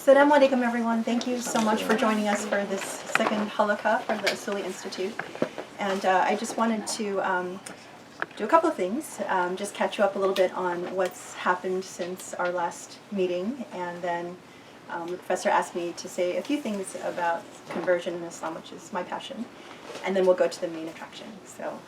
Assalamu alaikum, everyone. Thank you so much for joining us for this second Halaqa for the Usuli Institute. And I just wanted to do a couple of things, just catch you up a little bit on what's happened since our last meeting, and then the professor asked me to say a few things about conversion in Islam, which is my passion, and then we'll go to the main attraction. So,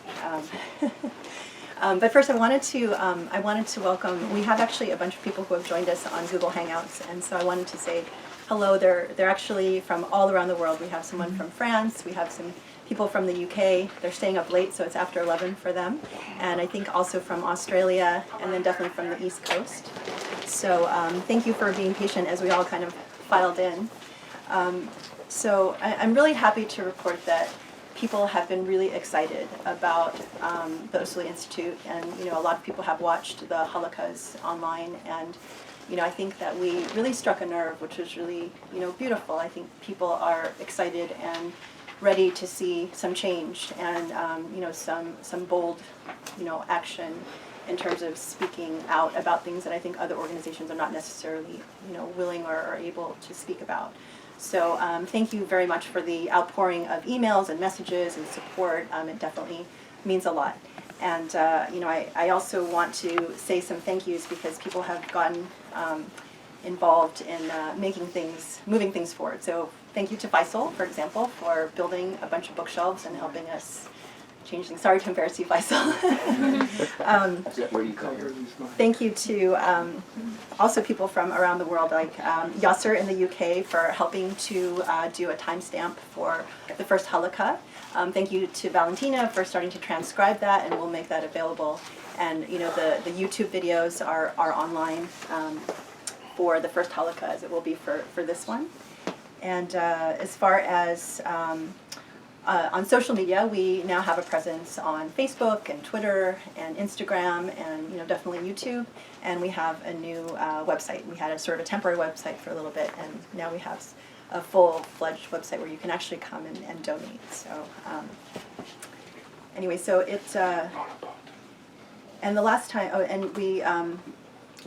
but first I wanted to welcome, we have actually a bunch of people who have joined us on Google Hangouts, and so I wanted to say hello. They're actually from all around the world. We have someone from France, we have some people from the UK, they're staying up late, so it's after 11 for them, and I think also from Australia, and then definitely from the East Coast. So thank you for being patient as we all kind of filed in. So I'm really happy to report that people have been really excited about the Usuli Institute, and a lot of people have watched the halaqas online, and I think that we really struck a nerve, which was really beautiful. I think people are excited and ready to see some change and some bold action in terms of speaking out about things that I think other organizations are not necessarily willing or able to speak about. So thank you very much for the outpouring of emails and messages and support. It definitely means a lot. And I also want to say some thank yous because people have gotten involved in moving things forward. So thank you to Faisal, for example, for building a bunch of bookshelves and helping us change things. Sorry to embarrass you, Faisal. Where do you come here? Thank you to also people from around the world, like Yasser in the UK for helping to do a timestamp for the first halaqa. Thank you to Valentina for starting to transcribe that, and we'll make that available. And the YouTube videos are online for the first halaqa, as it will be for this one. And as far as on social media, we now have a presence on Facebook and Twitter and Instagram and definitely YouTube. And we have a new website. We had a sort of a temporary website for a little bit, and now we have a full-fledged website where you can actually come and donate. So anyway, so it's and the last time, and we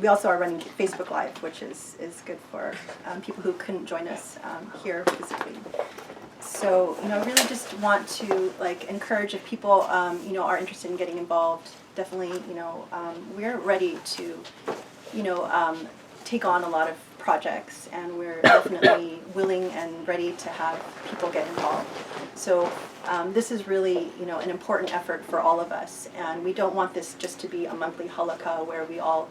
also are running Facebook Live, which is good for people who couldn't join us here physically. So I really just want to encourage, if people are interested in getting involved. Definitely, we're ready to take on a lot of projects, and we're definitely willing and ready to have people get involved. So this is really an important effort for all of us, and we don't want this just to be a monthly halaqa where we all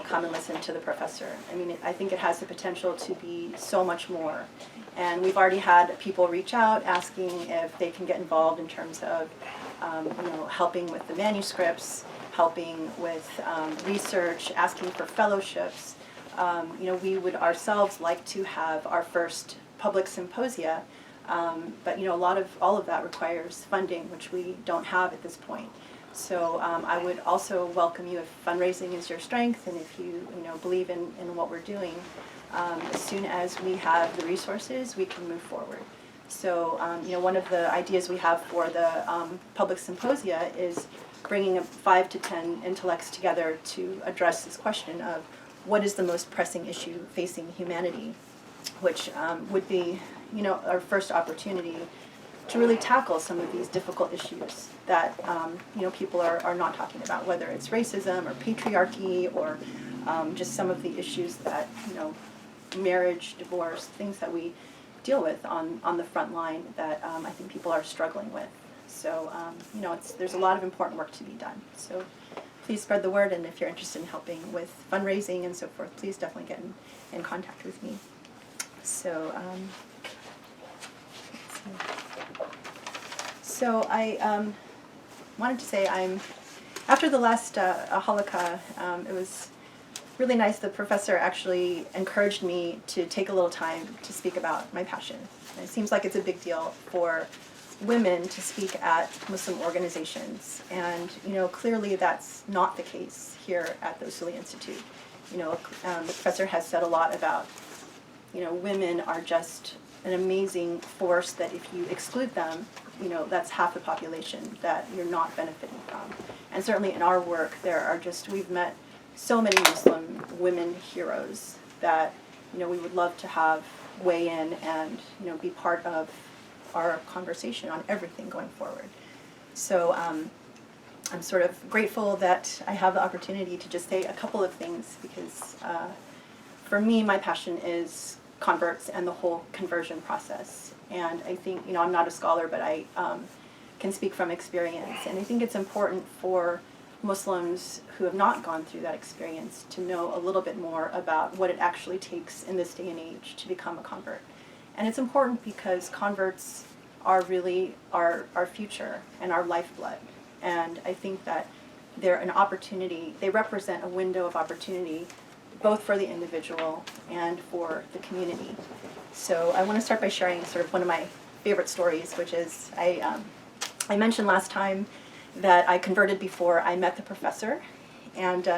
come and listen to the professor. I mean, I think it has the potential to be so much more. And we've already had people reach out asking if they can get involved in terms of, helping with the manuscripts, helping with research, asking for fellowships. We would ourselves like to have our first public symposia, but all of that requires funding, which we don't have at this point. So I would also welcome you if fundraising is your strength, and if you believe in what we're doing. As soon as we have the resources, we can move forward. So one of the ideas we have for the public symposia is bringing 5 to 10 intellects together to address this question of what is the most pressing issue facing humanity, which would be our first opportunity to really tackle some of these difficult issues that people are not talking about, whether it's racism or patriarchy or just some of the issues that marriage, divorce, things that we deal with on the front line that I think people are struggling with. So there's a lot of important work to be done. So please spread the word, and if you're interested in helping with fundraising and so forth, please definitely get in contact with me. So let's see. So I wanted to say after the last halaqa, it was really nice. The professor actually encouraged me to take a little time to speak about my passion. And it seems like it's a big deal for women to speak at Muslim organizations, and clearly that's not the case here at the Usuli Institute. The professor has said a lot about women are just an amazing force that if you exclude them, that's half the population that you're not benefiting from. And certainly in our work, we've met so many Muslim women heroes that we would love to have weigh in and, be part of our conversation on everything going forward. So I'm sort of grateful that I have the opportunity to just say a couple of things, because for me, my passion is converts and the whole conversion process. And I think, I'm not a scholar, but I can speak from experience. And I think it's important for Muslims who have not gone through that experience to know a little bit more about what it actually takes in this day and age to become a convert. And it's important because converts are really our future and our lifeblood. And I think that they're an opportunity, they represent a window of opportunity both for the individual and for the community. So I want to start by sharing sort of one of my favorite stories, which is I mentioned last time that I converted before I met the professor. And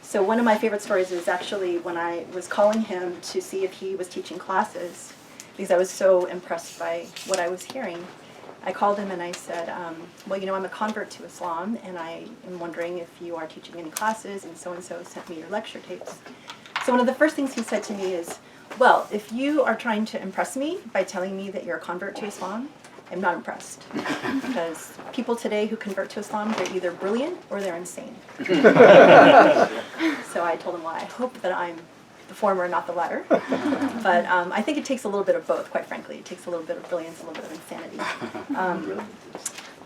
so one of my favorite stories is actually when I was calling him to see if he was teaching classes, because I was so impressed by what I was hearing. I called him and I said, well, I'm a convert to Islam, and I am wondering if you are teaching any classes, and so sent me your lecture tapes. So one of the first things he said to me is, well, if you are trying to impress me by telling me that you're a convert to Islam, I'm not impressed. Because people today who convert to Islam, they're either brilliant or they're insane. So I told him, well, I hope that I'm the former, not the latter. But I think it takes a little bit of both, quite frankly. It takes a little bit of brilliance, a little bit of insanity.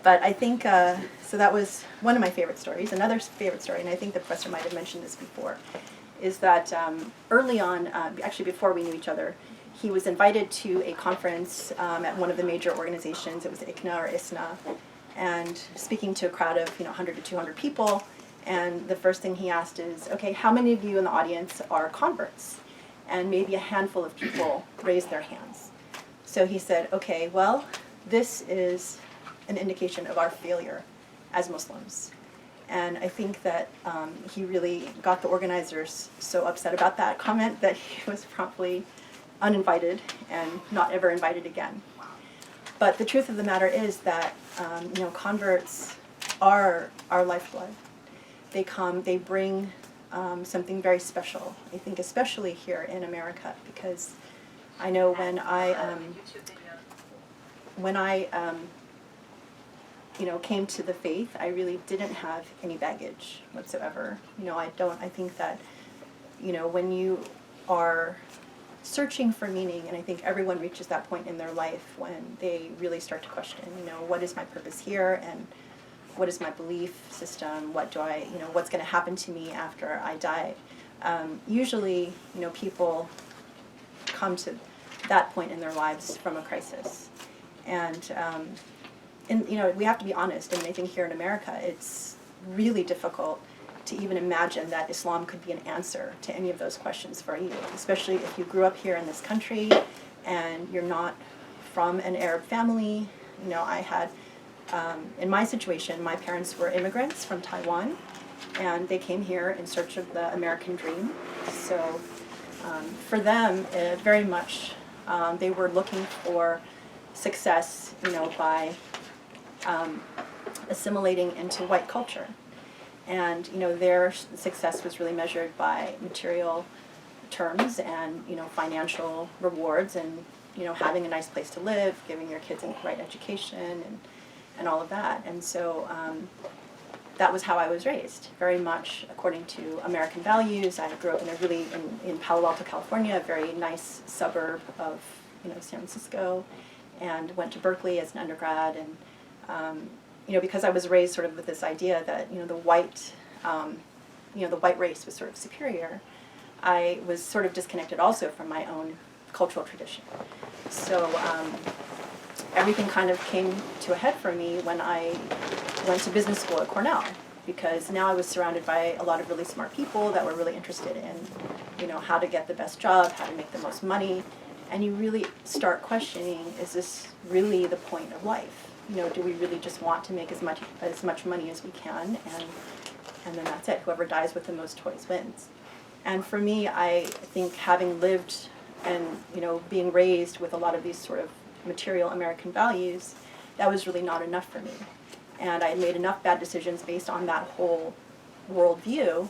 But I think, so that was one of my favorite stories. Another favorite story, and I think the professor might have mentioned this before, is that early on, actually before we knew each other, he was invited to a conference at one of the major organizations. It was ICNA or ISNA, and speaking to a crowd of 100 to 200 people. And the first thing he asked is, okay, how many of you in the audience are converts? And maybe a handful of people raised their hands. So he said, okay, well, this is an indication of our failure as Muslims. And I think that he really got the organizers so upset about that comment that he was promptly uninvited and not ever invited again. But the truth of the matter is that converts are our lifeblood. They bring something very special. I think especially here in America, because I know when I came to the faith, I really didn't have any baggage whatsoever. I think that, when you are searching for meaning, and I think everyone reaches that point in their life when they really start to question, what is my purpose here, and what is my belief system, what's going to happen to me after I die. Usually, people come to that point in their lives from a crisis. And we have to be honest. I think here in America, it's really difficult to even imagine that Islam could be an answer to any of those questions for you, especially if you grew up here in this country and you're not from an Arab family. I had, in my situation, my parents were immigrants from Taiwan, and they came here in search of the American dream. So for them, very much, they were looking for success, by assimilating into white culture. And their success was really measured by material terms and financial rewards, and having a nice place to live, giving your kids the right education, and all of that. And so that was how I was raised, very much according to American values. I grew up in Palo Alto, California, a very nice suburb of San Francisco, and went to Berkeley as an undergrad. And because I was raised sort of with this idea that the white race was sort of superior, I was sort of disconnected also from my own cultural tradition. So everything kind of came to a head for me when I went to business school at Cornell, because now I was surrounded by a lot of really smart people that were really interested in how to get the best job, how to make the most money, and you really start questioning, is this really the point of life? Do we really just want to make as much money as we can, and then that's it? Whoever dies with the most toys wins. And for me, I think having lived and being raised with a lot of these sort of material American values, that was really not enough for me. And I made enough bad decisions based on that whole worldview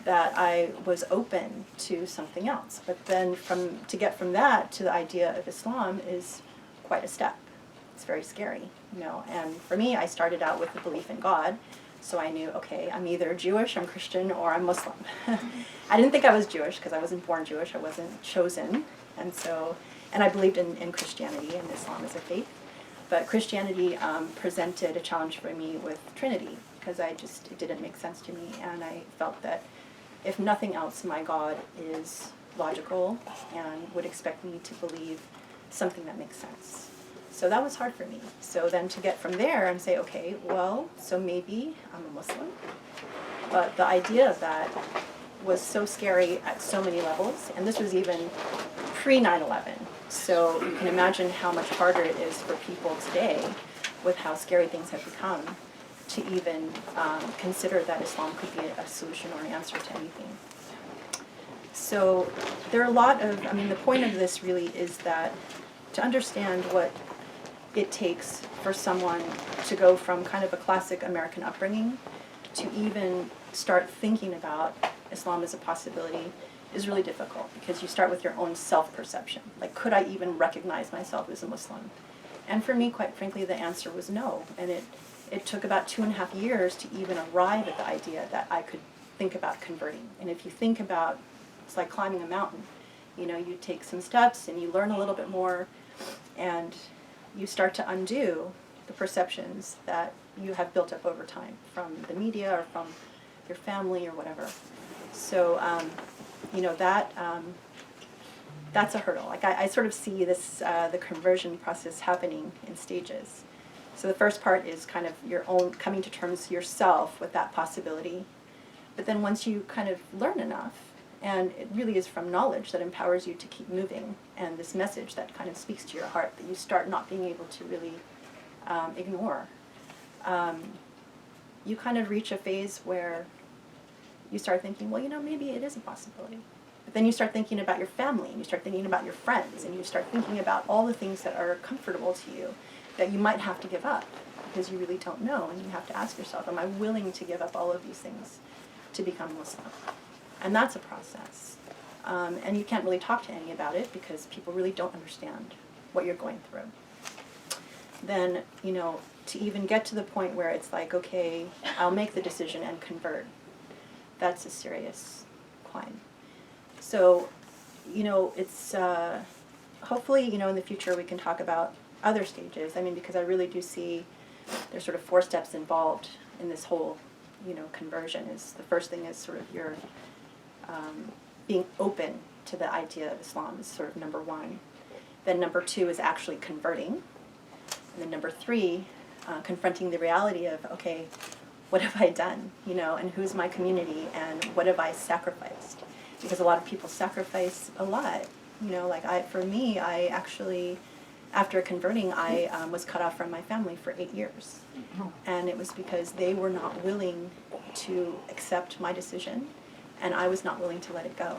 that I was open to something else. But then to get from that to the idea of Islam is quite a step. It's very scary, you know. And for me, I started out with the belief in God. So I knew, okay, I'm either Jewish, I'm Christian, or I'm Muslim. I didn't think I was Jewish because I wasn't born Jewish. I wasn't chosen. And I believed in Christianity and Islam as a faith. But Christianity presented a challenge for me with Trinity because it didn't make sense to me. And I felt that if nothing else, my God is logical and would expect me to believe something that makes sense. So that was hard for me. So then to get from there and say, okay, well, so maybe I'm a Muslim. But the idea of that was so scary at so many levels. And this was even pre-9/11. So you can imagine how much harder it is for people today with how scary things have become to even consider that Islam could be a solution or an answer to anything. So there are a lot of, the point of this really is that to understand what it takes for someone to go from kind of a classic American upbringing to even start thinking about Islam as a possibility is really difficult because you start with your own self-perception. Like, could I even recognize myself as a Muslim? And for me, quite frankly, the answer was no. And it took about 2.5 years to even arrive at the idea that I could think about converting. And if you think about, it's like climbing a mountain. You know, you take some steps and you learn a little bit more, and you start to undo the perceptions that you have built up over time from the media or from your family or whatever. So, that's a hurdle. Like I sort of see this, the conversion process happening in stages. So the first part is kind of your own coming to terms yourself with that possibility. But then once you kind of learn enough, and it really is from knowledge that empowers you to keep moving, and this message that kind of speaks to your heart that you start not being able to really ignore, you kind of reach a phase where you start thinking, well, maybe it is a possibility. But then you start thinking about your family, and you start thinking about your friends, and you start thinking about all the things that are comfortable to you that you might have to give up because you really don't know, and you have to ask yourself, am I willing to give up all of these things to become Muslim? And that's a process. And you can't really talk to any about it because people really don't understand what you're going through. Then, to even get to the point where it's like, okay, I'll make the decision and convert, that's a serious climb. So, it's hopefully, in the future we can talk about other stages. Because I really do see there's sort of 4 steps involved in this whole, conversion. The first thing is sort of your being open to the idea of Islam is sort of number 1. Then number 2 is actually converting. And then number 3, confronting the reality of, okay, what have I done, and who's my community, and what have I sacrificed? Because a lot of people sacrifice a lot, for me, I actually, after converting, I was cut off from my family for 8 years. And it was because they were not willing to accept my decision, and I was not willing to let it go.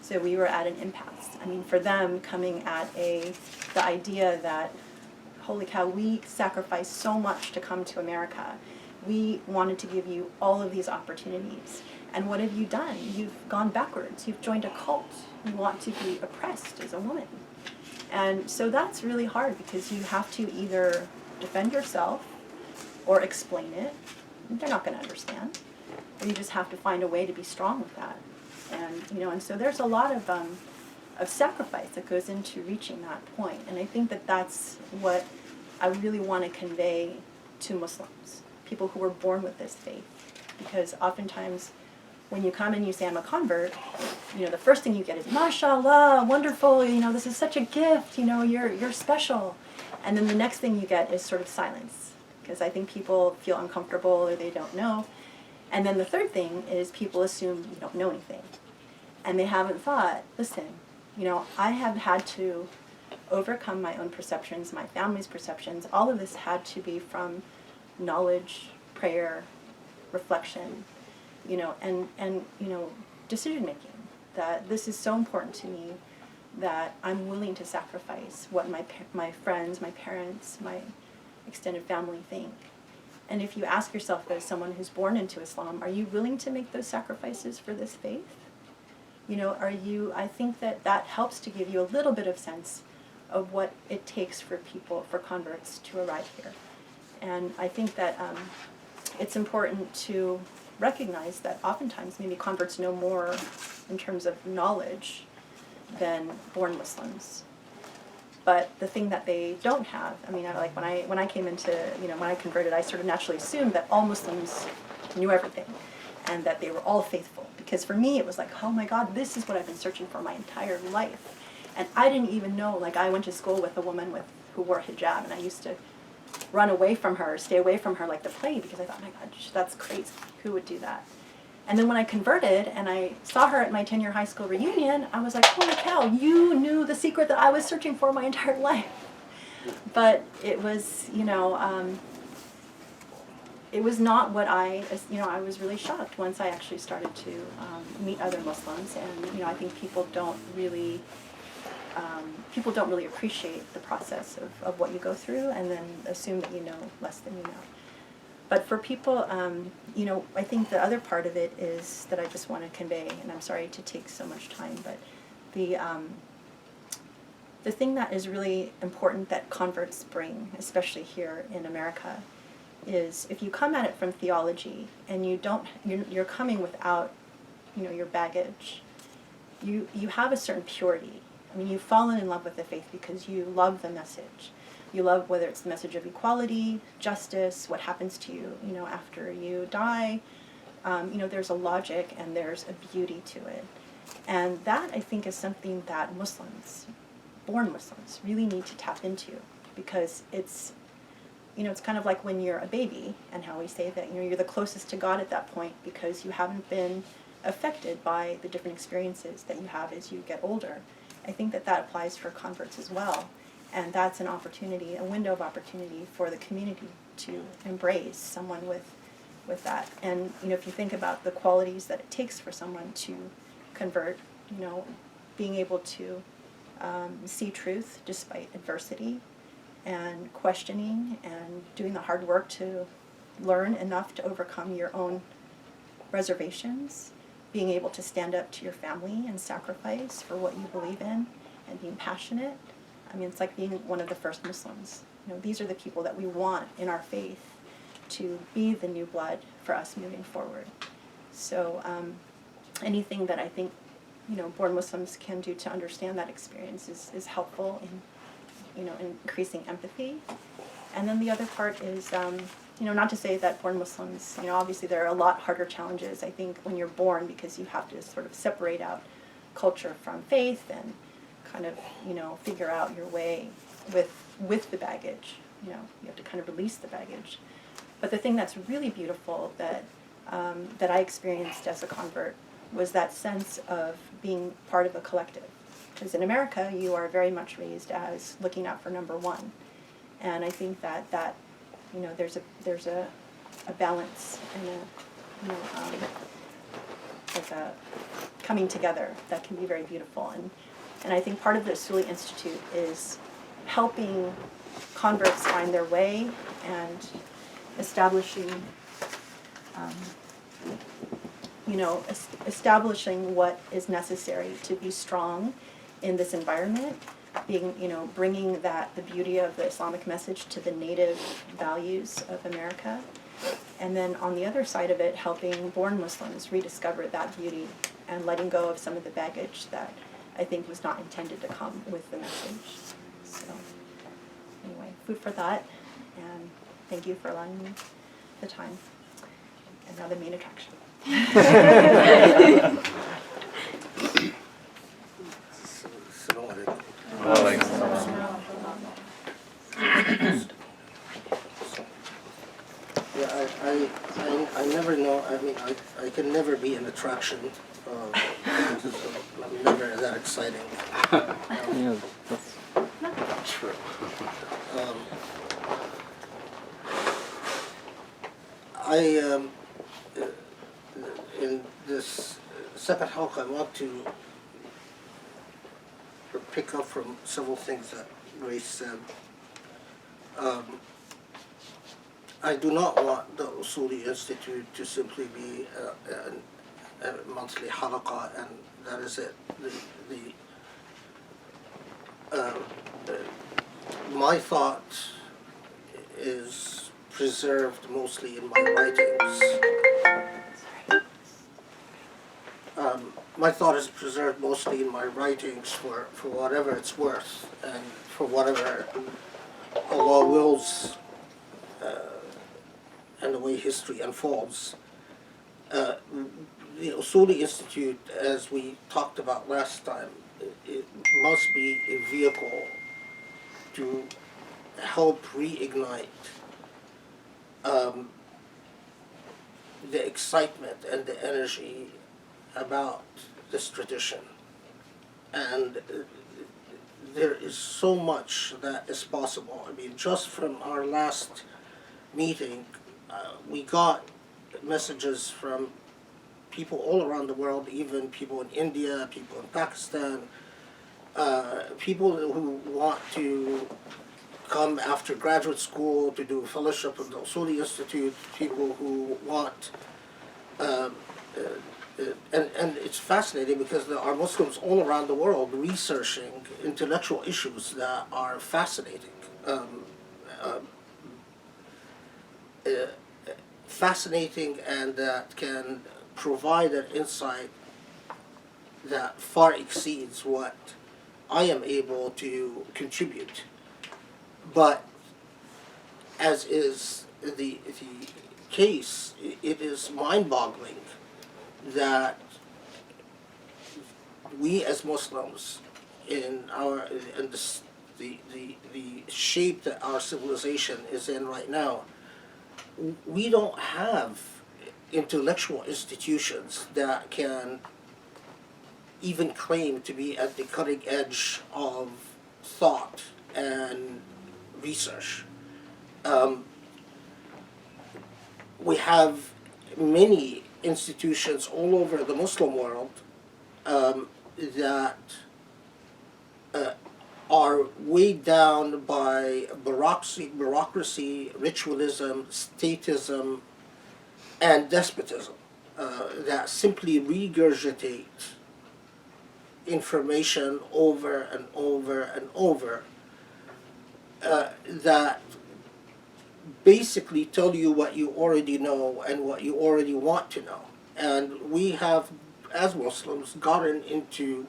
So we were at an impasse. For them, coming at the idea that, holy cow, we sacrificed so much to come to America. We wanted to give you all of these opportunities. And what have you done? You've gone backwards. You've joined a cult. You want to be oppressed as a woman. And so that's really hard because you have to either defend yourself or explain it. They're not going to understand. Or you just have to find a way to be strong with that. And so there's a lot of sacrifice that goes into reaching that point. And I think that that's what I really want to convey to Muslims, people who were born with this faith. Because oftentimes when you come and you say, I'm a convert, the first thing you get is, mashallah, wonderful, this is such a gift, you're special. And then the next thing you get is sort of silence, because I think people feel uncomfortable or they don't know. And then the third thing is people assume you don't know anything. And they haven't thought, listen, I have had to overcome my own perceptions, my family's perceptions. All of this had to be from knowledge, prayer, reflection, and decision making. That this is so important to me that I'm willing to sacrifice what my friends, my parents, my extended family think. And if you ask yourself as someone who's born into Islam, are you willing to make those sacrifices for this faith? You know, I think that helps to give you a little bit of sense of what it takes for people, for converts to arrive here. And I think that it's important to recognize that oftentimes maybe converts know more in terms of knowledge than born Muslims. But the thing that they don't have, I mean, like when I came into, you know, when I converted, I sort of naturally assumed that all Muslims knew everything and that they were all faithful. Because for me, it was like, oh my God, this is what I've been searching for my entire life. And I didn't even know, like I went to school with a woman who wore hijab, and I used to run away from her, stay away from her like the plague, because I thought, oh my God, that's crazy. Who would do that? And then when I converted and I saw her at my 10-year high school reunion, I was like, holy cow, you knew the secret that I was searching for my entire life. But it was, you know, it was not what I was really shocked once I actually started to meet other Muslims. And, you know, I think people don't really appreciate the process of what you go through, and then assume that you know less than you know. But for people, you know, I think the other part of it is that I just want to convey, and I'm sorry to take so much time, but the thing that is really important that converts bring, especially here in America, is if you come at it from theology and you're coming without, you know, your baggage, you have a certain purity. I mean, you've fallen in love with the faith because you love the message. You love whether it's the message of equality, justice, what happens to you, you know, after you die. You know, there's a logic and there's a beauty to it. And that, I think, is something that Muslims, born Muslims, really need to tap into, because it's, you know, it's kind of like when you're a baby and how we say that, you know, you're the closest to God at that point because you haven't been affected by the different experiences that you have as you get older. I think that applies for converts as well. And that's an opportunity, a window of opportunity for the community to embrace someone with that. And, you know, if you think about the qualities that it takes for someone to convert, you know, being able to see truth despite adversity, and questioning and doing the hard work to learn enough to overcome your own reservations, being able to stand up to your family and sacrifice for what you believe in, and being passionate. I mean, it's like being one of the first Muslims. You know, these are the people that we want in our faith to be the new blood for us moving forward. So anything that I think, you know, born Muslims can do to understand that experience is helpful in, you know, increasing empathy. And then the other part is, you know, not to say that born Muslims, you know, obviously there are a lot harder challenges, I think, when you're born, because you have to sort of separate out culture from faith and kind of, you know, figure out your way with the baggage. You know, you have to kind of release the baggage. But the thing that's really beautiful that I experienced as a convert was that sense of being part of a collective. Because in America, you are very much raised as looking out for number one. And I think that you know, there's a balance and a, you know, like a coming together that can be very beautiful. And I think part of the Usuli Institute is helping converts find their way and establishing, you know, establishing what is necessary to be strong in this environment, being, you know, bringing the beauty of the Islamic message to the native values of America. And then on the other side of it, helping born Muslims rediscover that beauty and letting go of some of the baggage that I think was not intended to come with the message. So anyway, food for thought, and thank you for allowing me the time. And now the main attraction. Yeah, I never know. I mean, I can never be an attraction. I'm never that exciting. Yeah, that's true. In this second halaqa, I want to pick up from several things that Grace said. I do not want the Usuli Institute to simply be a monthly halaqa, and that is it. My thought is preserved mostly in my writings. My thought is preserved mostly in my writings for whatever it's worth, and for whatever Allah wills, and the way history unfolds. The Usuli Institute, as we talked about last time, it must be a vehicle to help reignite the excitement and the energy about this tradition. And there is so much that is possible. I mean, just from our last meeting, we got messages from people all around the world, even people in India, people in Pakistan, people who want to come after graduate school to do a fellowship at the Usuli Institute, people who want, and it's fascinating because there are Muslims all around the world researching intellectual issues that are fascinating. Fascinating, and that can provide an insight that far exceeds what I am able to contribute. But as is the case, it is mind-boggling that we as Muslims, in the shape that our civilization is in right now, we don't have intellectual institutions that can even claim to be at the cutting edge of thought and research. We have many institutions all over the Muslim world that are weighed down by bureaucracy, ritualism, statism, and despotism, that simply regurgitate information over and over and over, that basically tell you what you already know and what you already want to know. And we have, as Muslims, gotten into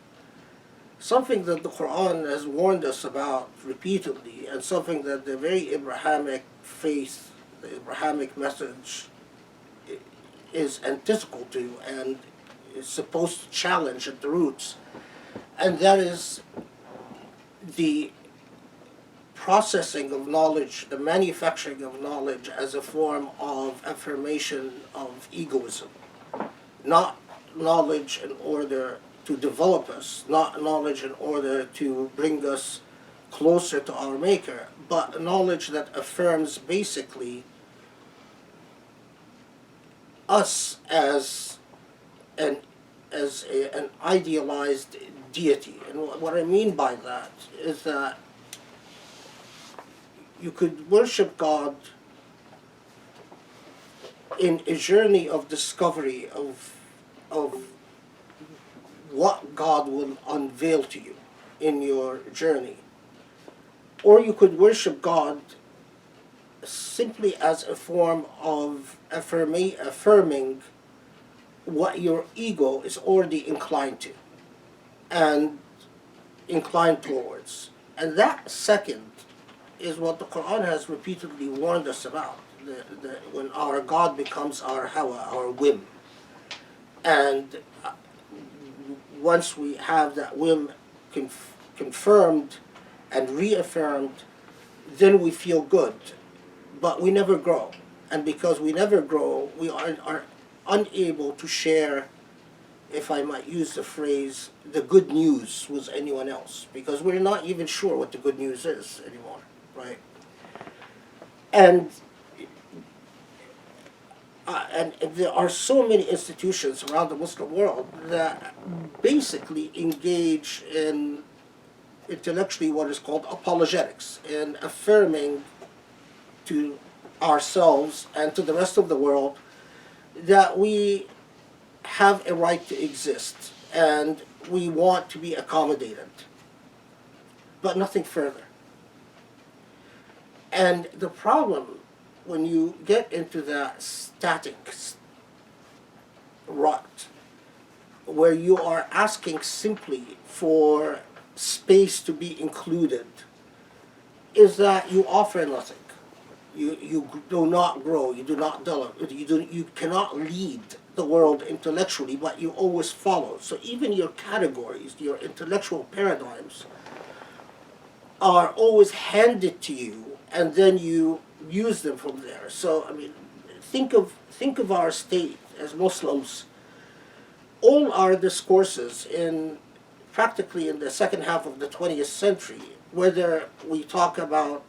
something that the Quran has warned us about repeatedly, and something that the very Abrahamic faith, the Abrahamic message, is antithetical to and is supposed to challenge at the roots. And that is the processing of knowledge, the manufacturing of knowledge as a form of affirmation of egoism. Not knowledge in order to develop us, not knowledge in order to bring us closer to our Maker, but knowledge that affirms basically us as an idealized deity. And what I mean by that is that you could worship God in a journey of discovery of what God will unveil to you in your journey. Or you could worship God simply as a form of affirming what your ego is already inclined to and inclined towards. And that second is what the Quran has repeatedly warned us about, when our God becomes our hawa, our whim. And once we have that whim confirmed and reaffirmed, then we feel good, but we never grow. And because we never grow, we are unable to share, if I might use the phrase, the good news with anyone else, because we're not even sure what the good news is anymore, right? And there are so many institutions around the Muslim world that basically engage in intellectually what is called apologetics, in affirming to ourselves and to the rest of the world that we have a right to exist and we want to be accommodated, but nothing further. And the problem when you get into that static rut, where you are asking simply for space to be included, is that you offer nothing. You do not grow, you do not develop, you cannot lead the world intellectually, but you always follow. So even your categories, your intellectual paradigms, are always handed to you, and then you use them from there. So I mean, think of our state as Muslims. All our discourses in practically in the second half of the 20th century, whether we talk about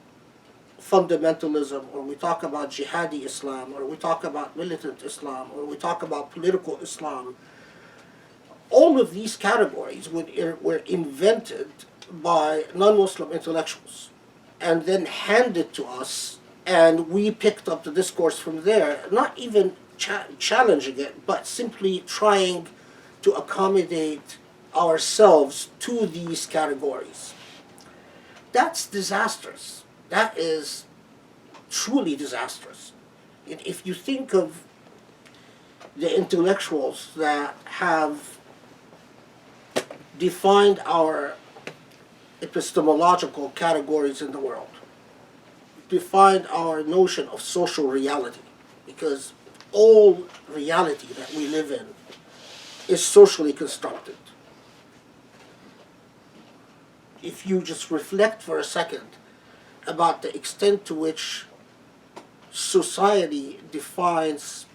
fundamentalism, or we talk about jihadi Islam, or we talk about militant Islam, or we talk about political Islam, all of these categories were invented by non-Muslim intellectuals and then handed to us, and we picked up the discourse from there, not even challenging it, but simply trying to accommodate ourselves to these categories. That's disastrous. That is truly disastrous. If you think of the intellectuals that have defined our epistemological categories in the world, defined our notion of social reality, because all reality that we live in is socially constructed. If you just reflect for a second about the extent to which society defines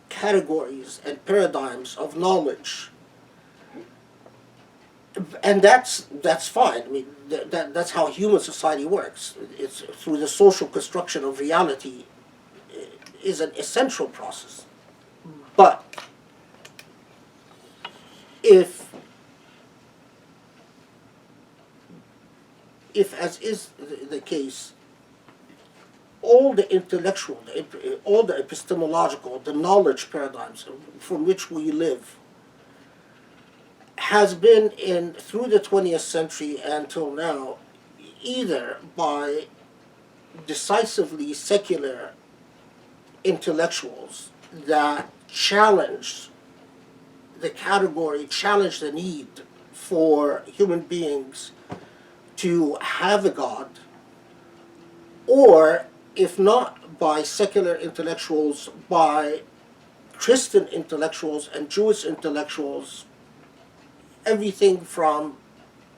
categories and paradigms of knowledge, and that's fine. I mean, that's how human society works. It's through the social construction of reality is an essential process. But if as is the case, all the intellectual, all the epistemological, the knowledge paradigms from which we live has been through the 20th century until now, either by decisively secular intellectuals that challenge the category, challenge the need for human beings to have a God, or if not by secular intellectuals, by Christian intellectuals and Jewish intellectuals, everything from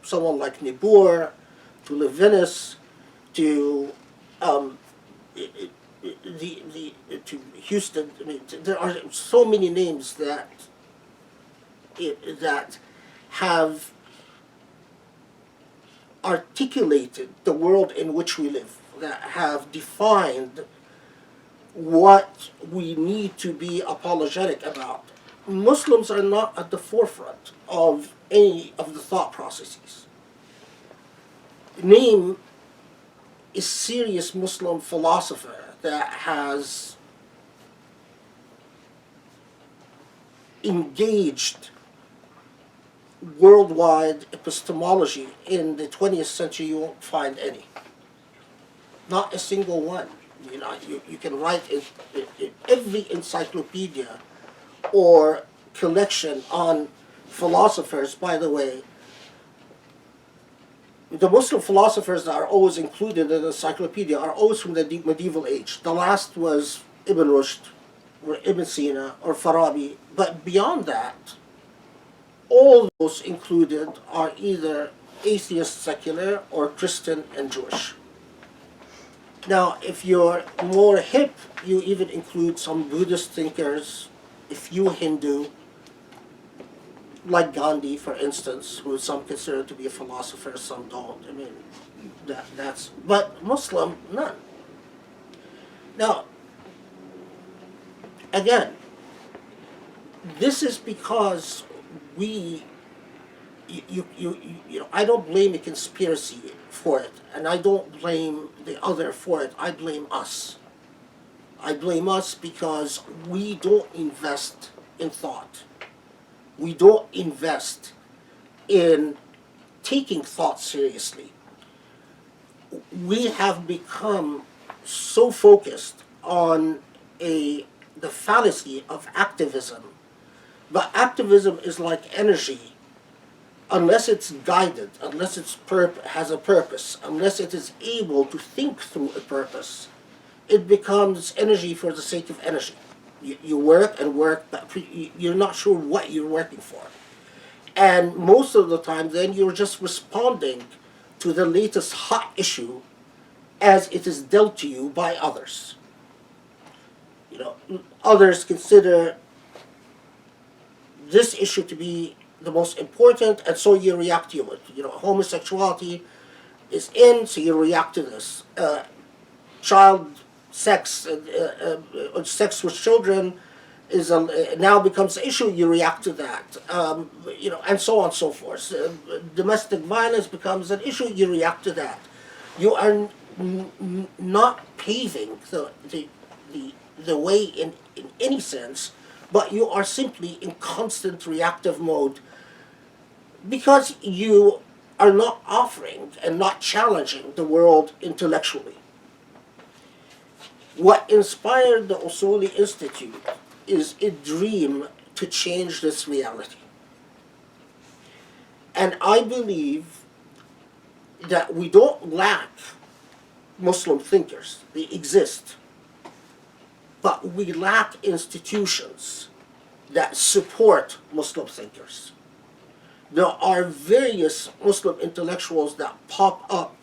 someone like Niebuhr to Levinas to to Houston. I mean, there are so many names that have articulated the world in which we live, that have defined what we need to be apologetic about. Muslims are not at the forefront of any of the thought processes. Name a serious Muslim philosopher that has engaged worldwide epistemology in the 20th century. You won't find any. Not a single one. You know, you can write in every encyclopedia or collection on philosophers. By the way, the Muslim philosophers that are always included in the encyclopedia are always from the medieval age. The last was Ibn Rushd, or Ibn Sina, or Farabi. But beyond that, all those included are either atheist, secular, or Christian and Jewish. Now, if you're more hip, you even include some Buddhist thinkers, a few Hindu, like Gandhi, for instance, who some consider to be a philosopher, some don't. I mean, that's, but Muslim, none. Now, again, this is because we I don't blame a conspiracy for it, and I don't blame the other for it. I blame us. I blame us because we don't invest in thought. We don't invest in taking thought seriously. We have become so focused on the fallacy of activism. But activism is like energy. Unless it's guided, unless it's has a purpose, unless it is able to think through a purpose, it becomes energy for the sake of energy. You work and work, but you're not sure what you're working for. And most of the time, then you're just responding to the latest hot issue as it is dealt to you by others. Others consider this issue to be the most important, and so you react to it. Homosexuality is in, so you react to this. Child sex, sex with children is now becomes an issue. You react to that, and so on and so forth. Domestic violence becomes an issue. You react to that. You are not paving the way in any sense, but you are simply in constant reactive mode because you are not offering and not challenging the world intellectually. What inspired the Usuli Institute is a dream to change this reality. And I believe that we don't lack Muslim thinkers. They exist. But we lack institutions that support Muslim thinkers. There are various Muslim intellectuals that pop up,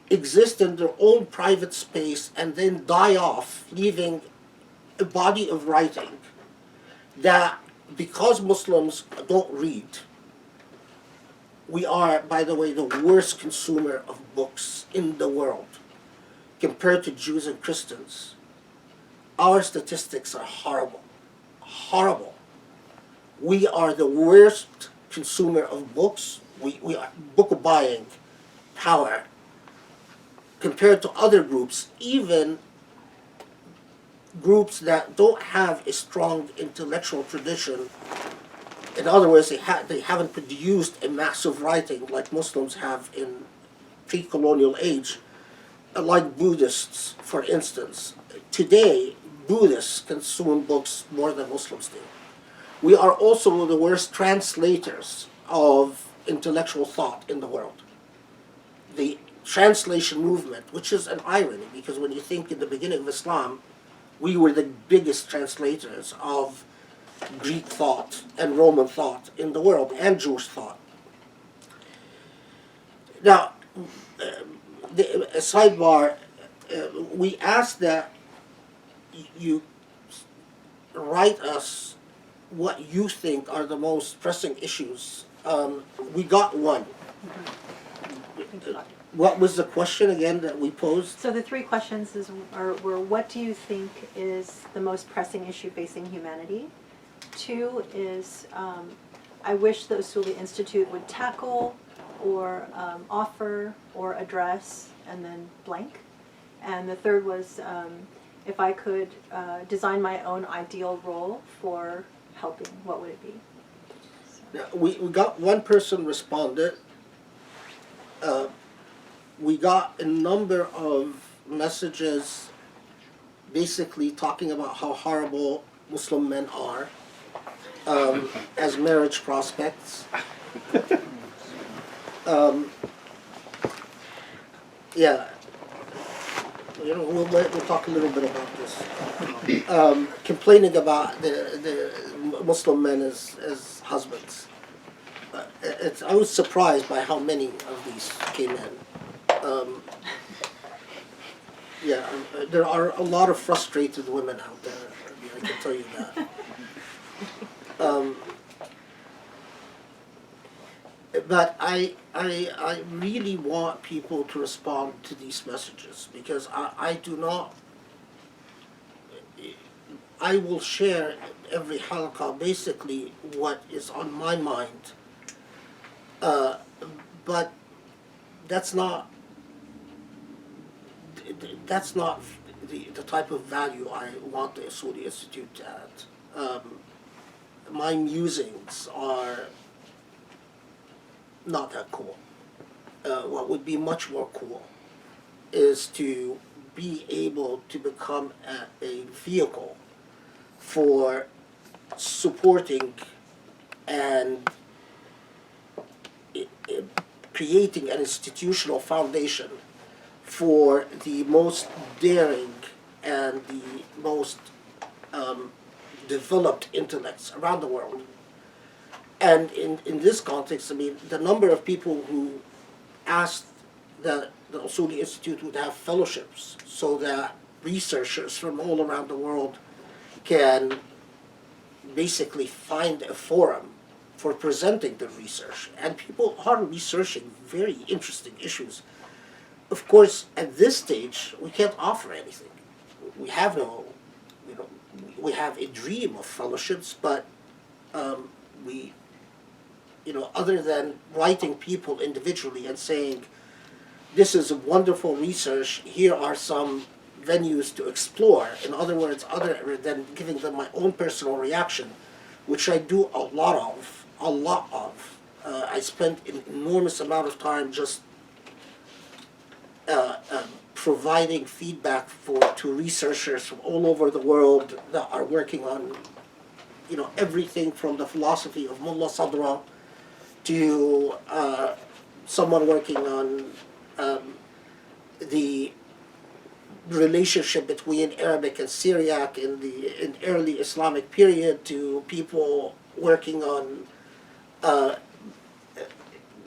exist in their own private space, and then die off, leaving a body of writing that, because Muslims don't read, we are, by the way, the worst consumer of books in the world compared to Jews and Christians. Our statistics are horrible. Horrible. We are the worst consumer of books. We are book buying power compared to other groups, even groups that don't have a strong intellectual tradition. In other words, they haven't produced a massive writing like Muslims have in pre-colonial age, like Buddhists, for instance. Today, Buddhists consume books more than Muslims do. We are also the worst translators of intellectual thought in the world. The translation movement, which is an irony, because when you think in the beginning of Islam, we were the biggest translators of Greek thought and Roman thought in the world, and Jewish thought. Now, a sidebar, we ask that you write us what you think are the most pressing issues. We got one. What was the question again that we posed? So the three questions were what do you think is the most pressing issue facing humanity? 2 is I wish the Usuli Institute would tackle or offer or address, and then blank. And the third was if I could design my own ideal role for helping, what would it be? Now, we got one person responded. We got a number of messages basically talking about how horrible Muslim men are as marriage prospects. Yeah. We'll talk a little bit about this. Complaining about the Muslim men as husbands. I was surprised by how many of these came in. There are a lot of frustrated women out there. I can tell you that. But I really want people to respond to these messages, because I will share every Halaqa basically what is on my mind but that's not the type of value I want the Usuli Institute to add. My musings are not that cool. What would be much more cool is to be able to become a vehicle for supporting and creating an institutional foundation for the most daring and the most developed intellects around the world. And in this context, I mean, the number of people who asked that the Usuli Institute would have fellowships so that researchers from all around the world can basically find a forum for presenting their research. And people are researching very interesting issues. Of course, at this stage, we can't offer anything. We have no, we have a dream of fellowships, but we, other than writing people individually and saying, this is a wonderful research, here are some venues to explore. In other words, other than giving them my own personal reaction, which I do a lot of. I spent an enormous amount of time just providing feedback to researchers from all over the world that are working on, everything from the philosophy of Mullah Sadra to someone working on the relationship between Arabic and Syriac in early Islamic period, to people working on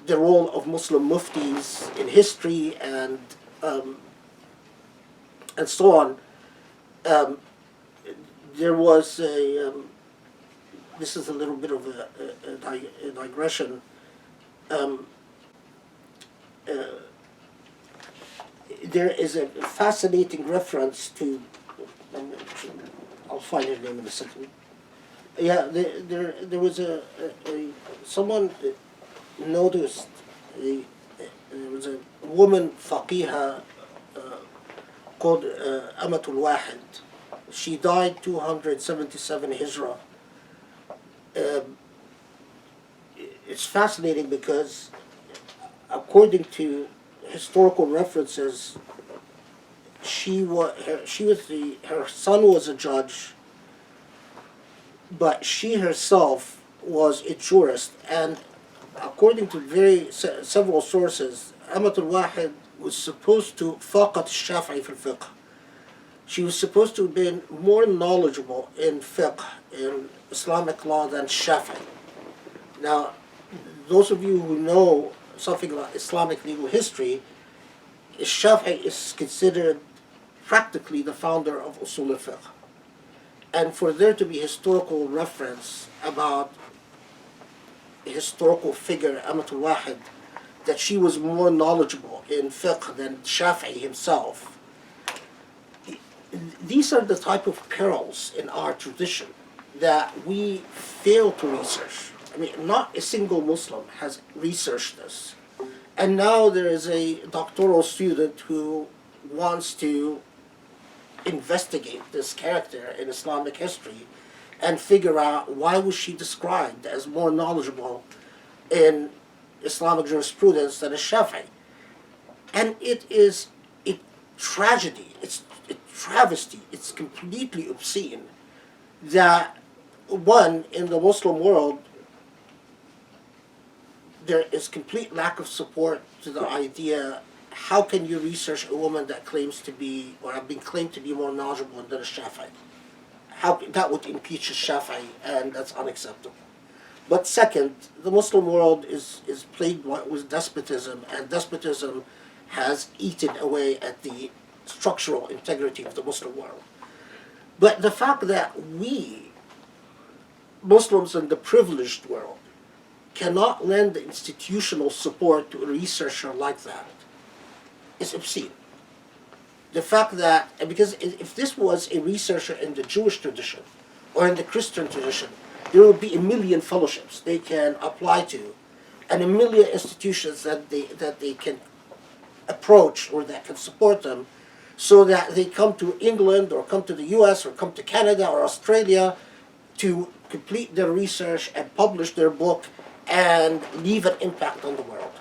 the role of Muslim muftis in history and so on. There was this is a little bit of a digression. There is a fascinating reference to, I'll find her name in a second. Yeah, there was someone noticed, there was a woman faqiha called Amatul Wahid. She died 277 Hijrah. It's fascinating because according to historical references, her son was a judge, but she herself was a jurist. And according to several sources, Amatul Wahid was supposed to faqat al-Shafi'i fil fiqh. She was supposed to have been more knowledgeable in fiqh, in Islamic law, than Shafi'i. Now, those of you who know something about Islamic legal history, Shafi'i is considered practically the founder of Usul al-Fiqh. And for there to be historical reference about a historical figure, Amatul Wahid, that she was more knowledgeable in fiqh than Shafi'i himself, these are the type of perils in our tradition that we fail to research. I mean, not a single Muslim has researched this. And now there is a doctoral student who wants to investigate this character in Islamic history and figure out why was she described as more knowledgeable in Islamic jurisprudence than a Shafi'i. And it is a tragedy, it's a travesty, it's completely obscene that, one, in the Muslim world, there is complete lack of support to the idea, how can you research a woman that claims to be, or have been claimed to be more knowledgeable than a Shafi'i? How, that would impeach a Shafi'i, and that's unacceptable. But second, the Muslim world is plagued with despotism, and despotism has eaten away at the structural integrity of the Muslim world. But the fact that we, Muslims in the privileged world, cannot lend institutional support to a researcher like that is obscene. The fact that, because if this was a researcher in the Jewish tradition or in the Christian tradition, there would be 1 million fellowships they can apply to, and a million institutions that they can approach or that can support them, so that they come to England or come to the US or come to Canada or Australia to complete their research and publish their book and leave an impact on the world.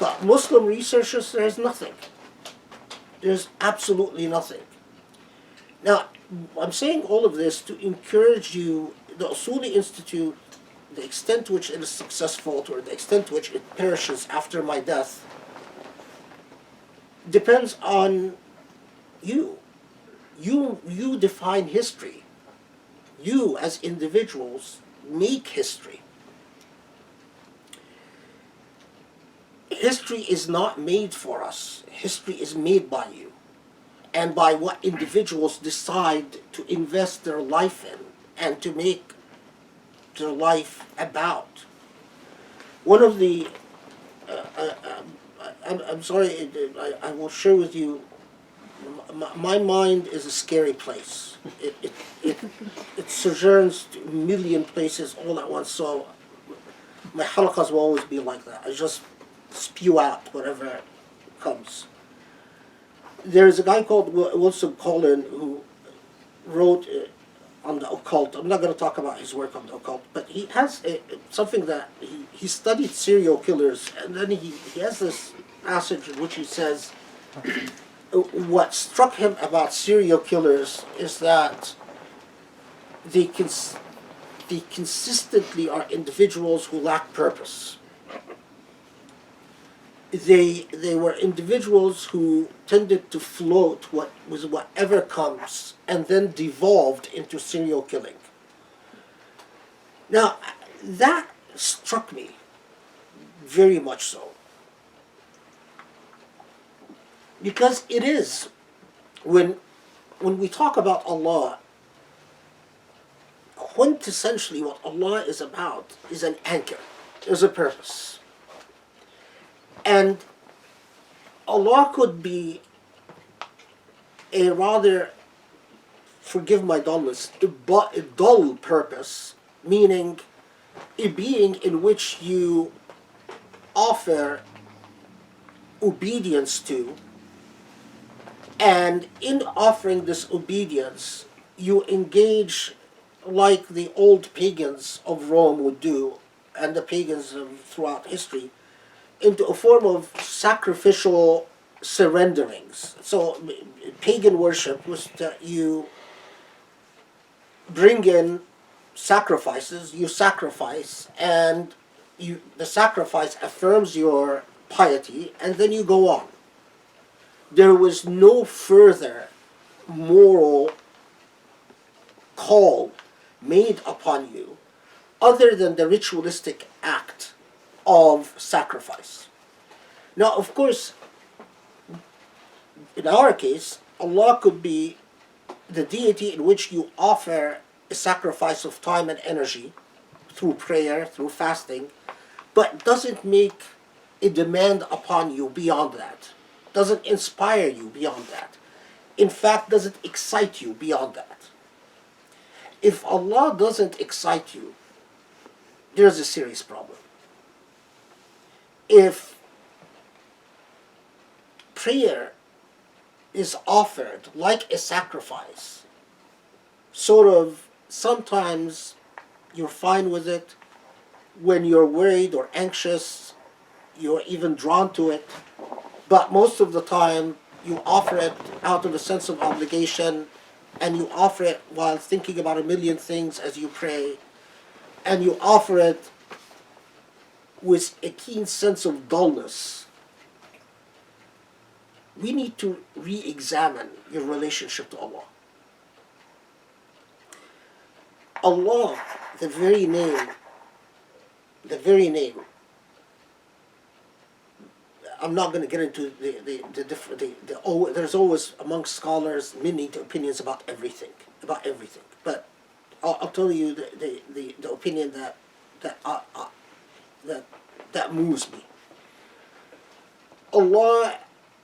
But Muslim researchers, there's nothing. There's absolutely nothing. Now, I'm saying all of this to encourage you, the Usuli Institute, the extent to which it is successful or the extent to which it perishes after my death depends on you. You define history. You, as individuals, make history. History is not made for us. History is made by you and by what individuals decide to invest their life in and to make their life about. One of the, I'm sorry, I will share with you, my mind is a scary place. It sojourns to a million places all at once, so my halaqas will always be like that. I just spew out whatever comes. There's a guy called Wilson Collin who wrote on the occult. I'm not going to talk about his work on the occult, but he has something that he studied serial killers, and then he has this passage in which he says what struck him about serial killers is that they consistently are individuals who lack purpose. They were individuals who tended to float with whatever comes and then devolved into serial killing. Now, that struck me very much so. Because it is, when we talk about Allah, quintessentially what Allah is about is an anchor, is a purpose. And Allah could be a rather, forgive my dullness, a dull purpose, meaning a being in which you offer obedience to, and in offering this obedience, you engage like the old pagans of Rome would do, and the pagans throughout history, into a form of sacrificial surrenderings. So pagan worship was that you bring in sacrifices, you sacrifice, and the sacrifice affirms your piety, and then you go on. There was no further moral call made upon you other than the ritualistic act of sacrifice. Now, of course, in our case, Allah could be the deity in which you offer a sacrifice of time and energy through prayer, through fasting, but doesn't make a demand upon you beyond that, doesn't inspire you beyond that, in fact, doesn't excite you beyond that. If Allah doesn't excite you, there's a serious problem. If prayer is offered like a sacrifice, sort of sometimes you're fine with it, when you're worried or anxious, you're even drawn to it, but most of the time you offer it out of a sense of obligation, and you offer it while thinking about a million things as you pray, and you offer it with a keen sense of dullness. We need to re-examine your relationship to Allah. Allah, the very name, I'm not going to get into there's always amongst scholars many opinions about everything. But I'll tell you the opinion that moves me. Allah,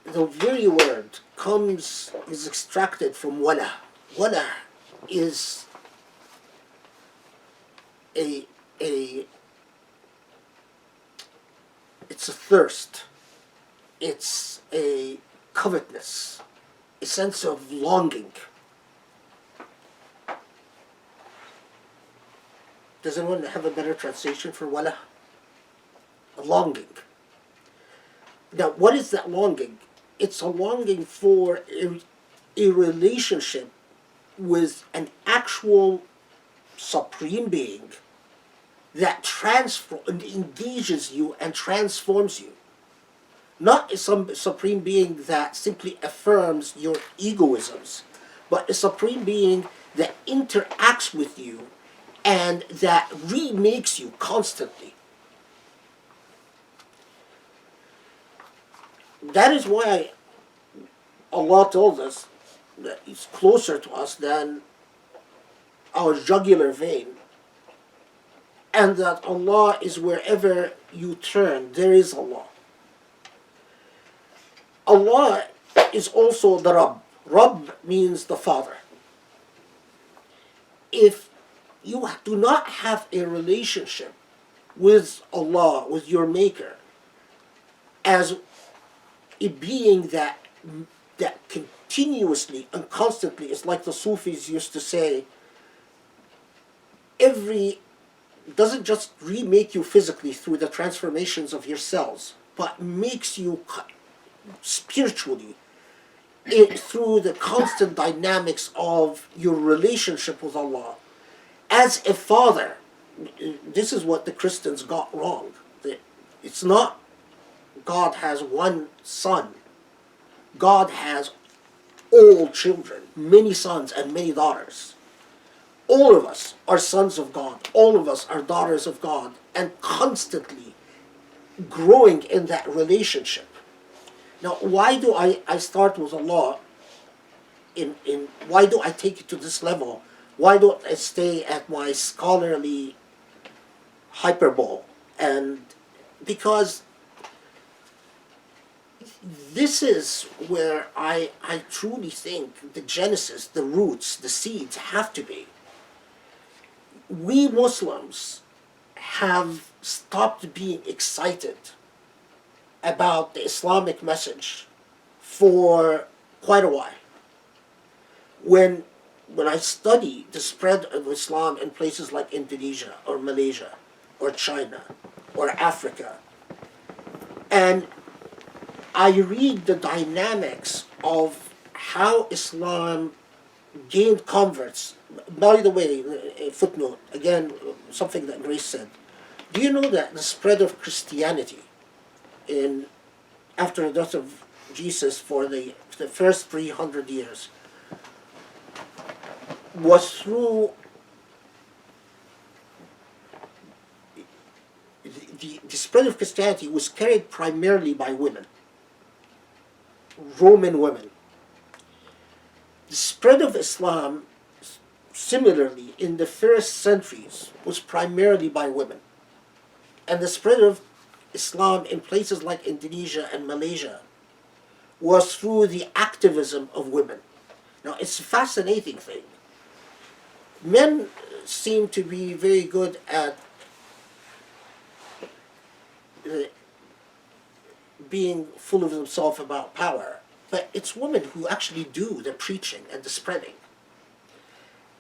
the very word is extracted from wala. Wala is a it's a thirst, it's a covetousness, a sense of longing. Does anyone have a better translation for wala? A longing. Now, what is that longing? It's a longing for a relationship with an actual supreme being that engages you and transforms you. Not some supreme being that simply affirms your egoisms, but a supreme being that interacts with you and that remakes you constantly. That is why Allah told us that He's closer to us than our jugular vein, and that Allah is wherever you turn, there is Allah. Allah is also the Rabb. Rabb means the Father. If you do not have a relationship with Allah, with your Maker, as a being that continuously and constantly, it's like the Sufis used to say, doesn't just remake you physically through the transformations of your cells, but makes you spiritually through the constant dynamics of your relationship with Allah. As a father, this is what the Christians got wrong. It's not God has one son. God has all children, many sons and many daughters. All of us are sons of God. All of us are daughters of God, and constantly growing in that relationship. Now, why do I start with Allah? Why do I take it to this level? Why don't I stay at my scholarly hyperbole? And because this is where I truly think the genesis, the roots, the seeds have to be. We Muslims have stopped being excited about the Islamic message for quite a while. When I study the spread of Islam in places like Indonesia or Malaysia or China or Africa, and I read the dynamics of how Islam gained converts. By the way, a footnote, again, something that Grace said. Do you know that the spread of Christianity after the death of Jesus for the first 300 years was through the spread of Christianity was carried primarily by women, Roman women. The spread of Islam, similarly, in the first centuries, was primarily by women. And the spread of Islam in places like Indonesia and Malaysia was through the activism of women. Now, it's a fascinating thing. Men seem to be very good at being full of themselves about power, but it's women who actually do the preaching and the spreading.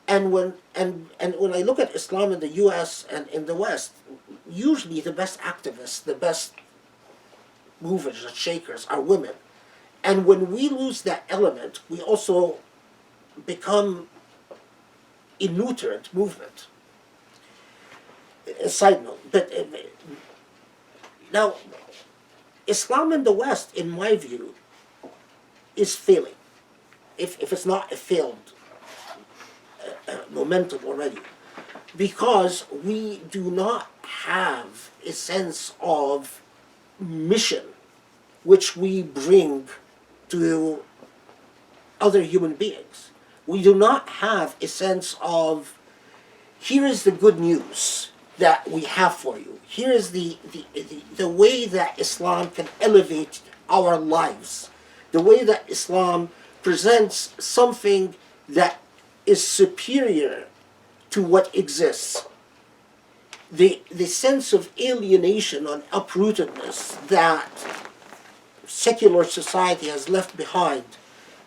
And when I look at Islam in the U.S. and in the West, usually the best activists, the best movers and shakers are women. And when we lose that element, we also become a nutrient movement. A side note, but now Islam in the West, in my view, is failing. If it's not a failed momentum already, because we do not have a sense of mission which we bring to other human beings. We do not have a sense of, here is the good news that we have for you. Here is the way that Islam can elevate our lives. The way that Islam presents something that is superior to what exists. the sense of alienation and uprootedness that secular society has left behind,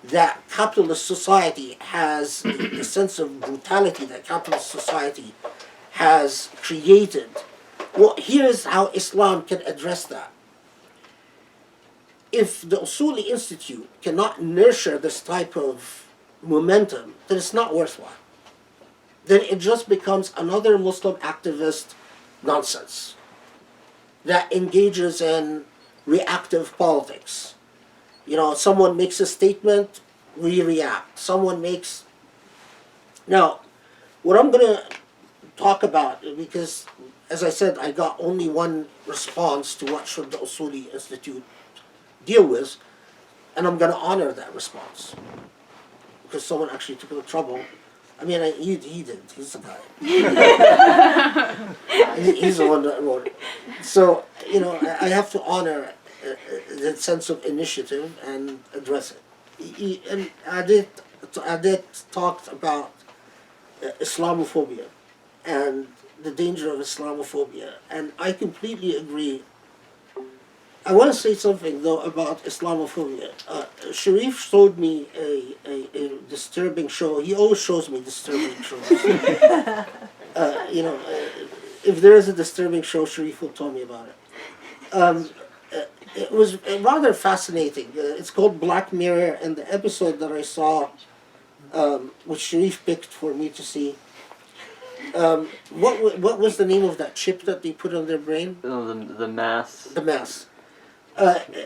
that capitalist society has, the sense of brutality that capitalist society has created. Well, here's how Islam can address that. If the Usuli Institute cannot nurture this type of momentum, then it's not worthwhile. Then it just becomes another Muslim activist nonsense that engages in reactive politics. You know, someone makes a statement, we react. Someone makes... Now, what I'm going to talk about, because, as I said, I got only one response to what should the Usuli Institute deal with, and I'm going to honor that response. Because someone actually took the trouble. I mean, he did. He's the guy. He's the one that wrote it. So, you know, I have to honor that sense of initiative and address it. And Adit talked about Islamophobia and the danger of Islamophobia, and I completely agree. I want to say something though about Islamophobia. Sharif showed me a disturbing show. He always shows me disturbing shows. You know, if there is a disturbing show, Sharif will tell me about it. It was rather fascinating. It's called Black Mirror, and the episode that I saw, which Sharif picked for me to see, what was the name of that chip that they put on their brain? Oh, the mass. The mass.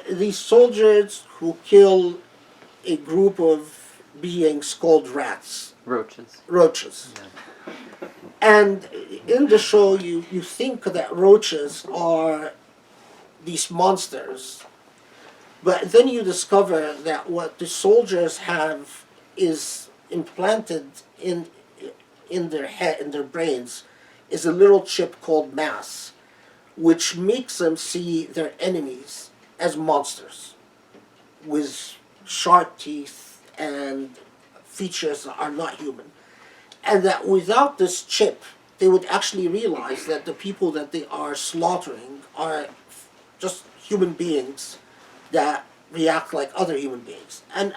These soldiers who kill a group of beings called rats. Roaches. Roaches. Yeah. And in the show, you think that roaches are these monsters. But then you discover that what the soldiers have is implanted in their head, in their brains, is a little chip called mass, which makes them see their enemies as monsters with sharp teeth and features that are not human. And that without this chip, they would actually realize that the people that they are slaughtering are just human beings that react like other human beings. And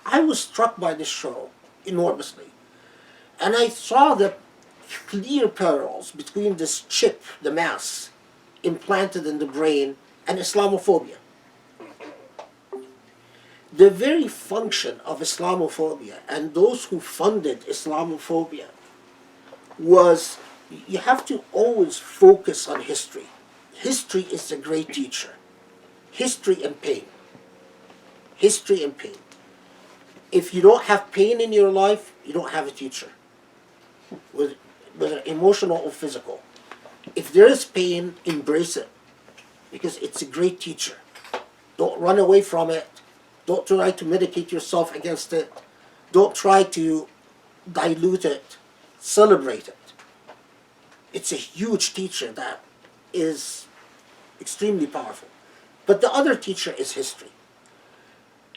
I was struck by this show enormously. And I saw the clear parallels between this chip, the mass, implanted in the brain, and Islamophobia. The very function of Islamophobia and those who funded Islamophobia was, you have to always focus on history. History is the great teacher. History and pain. History and pain. If you don't have pain in your life, you don't have a teacher, whether emotional or physical. If there is pain, embrace it, because it's a great teacher. Don't run away from it. Don't try to medicate yourself against it. Don't try to dilute it. Celebrate it. It's a huge teacher that is extremely powerful. But the other teacher is history.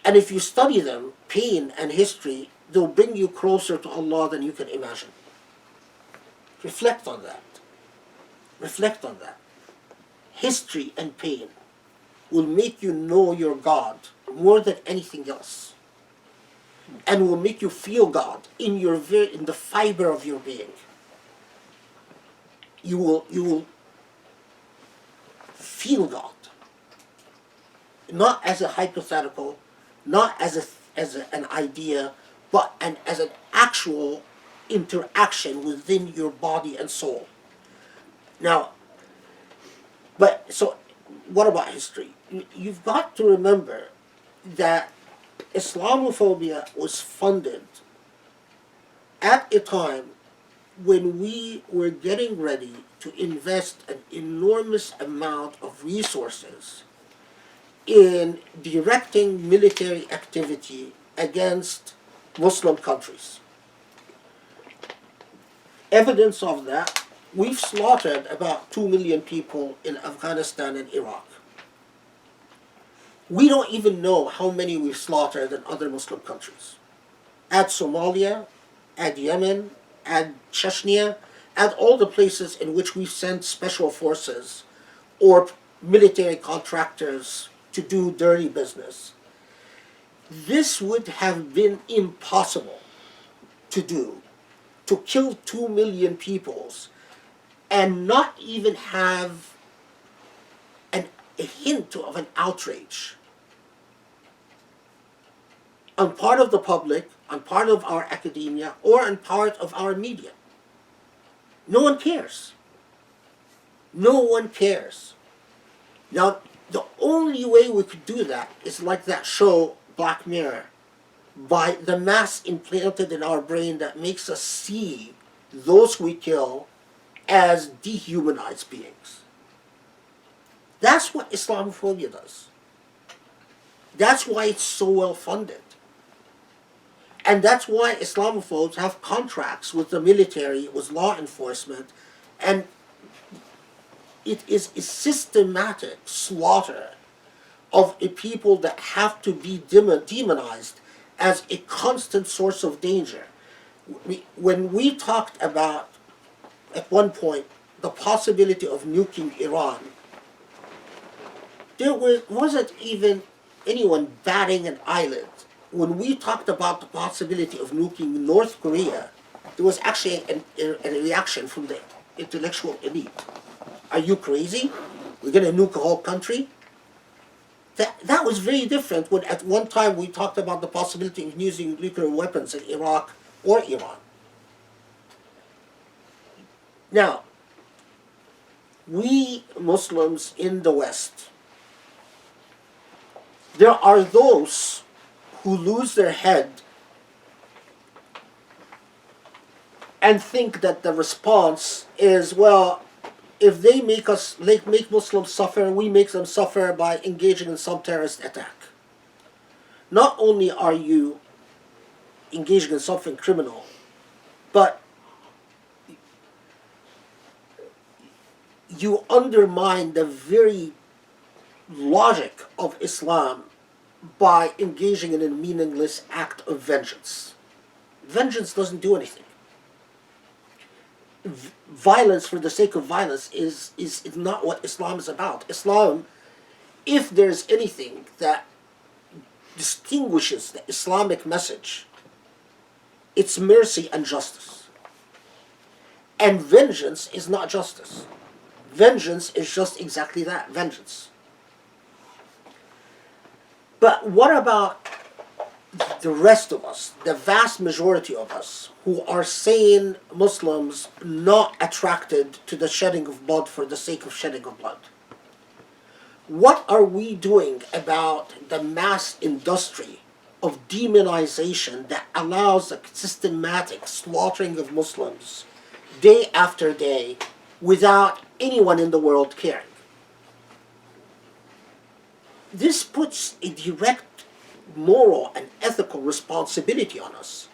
And if you study them, pain and history, they'll bring you closer to Allah than you can imagine. Reflect on that. Reflect on that. History and pain will make you know your God more than anything else, and will make you feel God in the fiber of your being. You will feel God, not as a hypothetical, not as an idea, but as an actual interaction within your body and soul. Now, so what about history? You've got to remember that Islamophobia was funded at a time when we were getting ready to invest an enormous amount of resources in directing military activity against Muslim countries. Evidence of that, we've slaughtered about 2 million people in Afghanistan and Iraq. We don't even know how many we've slaughtered in other Muslim countries. Add Somalia, add Yemen, add Chechnya, at all the places in which we send special forces or military contractors to do dirty business. This would have been impossible to do, to kill 2 million people and not even have a hint of an outrage on part of the public, on part of our academia, or on part of our media. No one cares. No one cares. Now, the only way we could do that is like that show, Black Mirror, by the mass implanted in our brain that makes us see those we kill as dehumanized beings. That's what Islamophobia does. That's why it's so well funded. And that's why Islamophobes have contracts with the military, with law enforcement, and it is a systematic slaughter of a people that have to be demonized as a constant source of danger. When we talked about, at one point, the possibility of nuking Iran, there wasn't even anyone batting an eyelid. When we talked about the possibility of nuking North Korea, there was actually a reaction from the intellectual elite. Are you crazy? We're going to nuke a whole country? That was very different when at one time we talked about the possibility of using nuclear weapons in Iraq or Iran. Now, we Muslims in the West, there are those who lose their head and think that the response is, well, if they make Muslims suffer, we make them suffer by engaging in some terrorist attack. Not only are you engaging in something criminal, but you undermine the very logic of Islam by engaging in a meaningless act of vengeance. Vengeance doesn't do anything. Violence for the sake of violence is not what Islam is about. Islam, if there's anything that distinguishes the Islamic message, it's mercy and justice. And vengeance is not justice. Vengeance is just exactly that, vengeance. But what about the rest of us, the vast majority of us, who are sane Muslims not attracted to the shedding of blood for the sake of shedding of blood? What are we doing about the mass industry of demonization that allows the systematic slaughtering of Muslims day after day without anyone in the world caring? This puts a direct moral and ethical responsibility on us.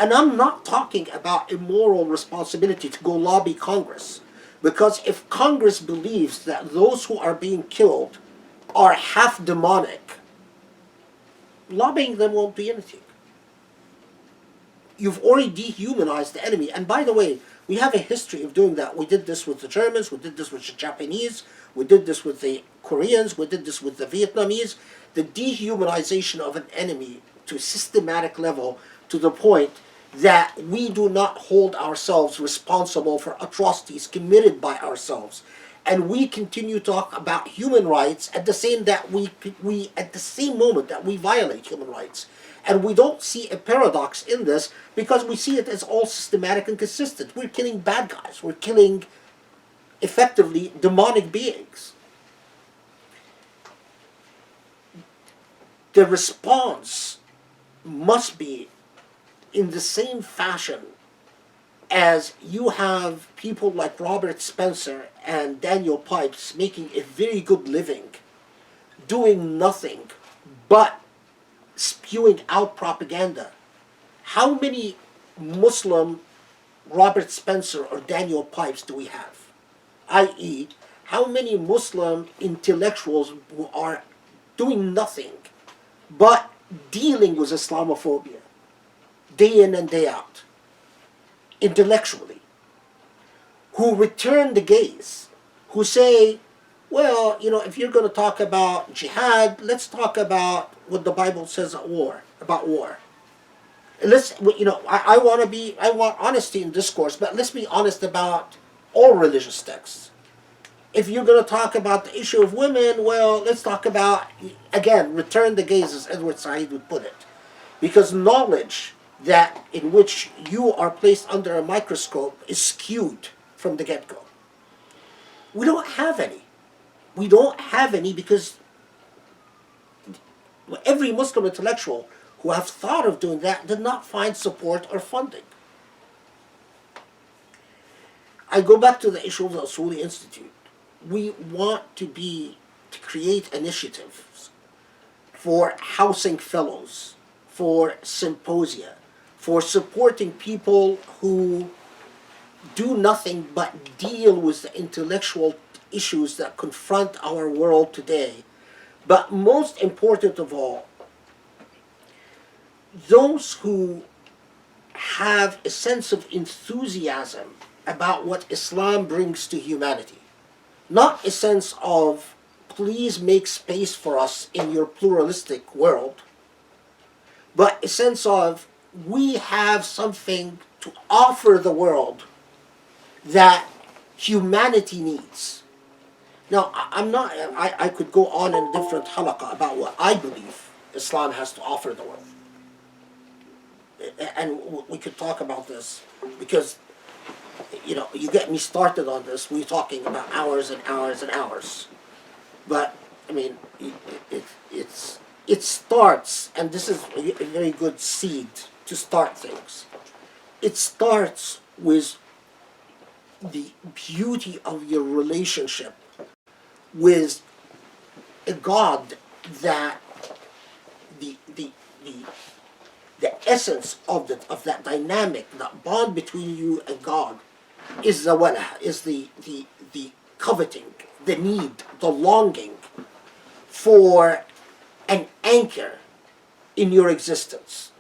And I'm not talking about a moral responsibility to go lobby Congress. Because if Congress believes that those who are being killed are half demonic, lobbying them won't do anything. You've already dehumanized the enemy. And by the way, we have a history of doing that. We did this with the Germans, we did this with the Japanese, we did this with the Koreans, we did this with the Vietnamese. The dehumanization of an enemy to a systematic level, to the point that we do not hold ourselves responsible for atrocities committed by ourselves. And we continue to talk about human rights at the same moment that we violate human rights. And we don't see a paradox in this because we see it as all systematic and consistent. We're killing bad guys. We're killing, effectively, demonic beings. The response must be in the same fashion as you have people like Robert Spencer and Daniel Pipes making a very good living, doing nothing but spewing out propaganda. How many Muslim Robert Spencer or Daniel Pipes do we have? i.e., how many Muslim intellectuals who are doing nothing but dealing with Islamophobia day in and day out, intellectually? who return the gaze, who say, well, if you're going to talk about jihad, let's talk about what the Bible says about war. I want honesty in discourse, but let's be honest about all religious texts. If you're going to talk about the issue of women, well, let's talk about, again, return the gaze, as Edward Said would put it. Because knowledge that in which you are placed under a microscope is skewed from the get-go. We don't have any. We don't have any because every Muslim intellectual who have thought of doing that did not find support or funding. I go back to the issue of the Usuli Institute. We want to create initiatives for housing fellows, for symposia, for supporting people who do nothing but deal with the intellectual issues that confront our world today. But most important of all, those who have a sense of enthusiasm about what Islam brings to humanity. Not a sense of, please make space for us in your pluralistic world, but a sense of, we have something to offer the world that humanity needs. Now, I could go on in a different halaqa about what I believe Islam has to offer the world. And we could talk about this because, you get me started on this, we're talking about hours and hours and hours. But, it starts, and this is a very good seed to start things. It starts with the beauty of your relationship with a God that the essence of that dynamic, that bond between you and God, is the wala, is the coveting, the need, the longing for an anchor in your existence,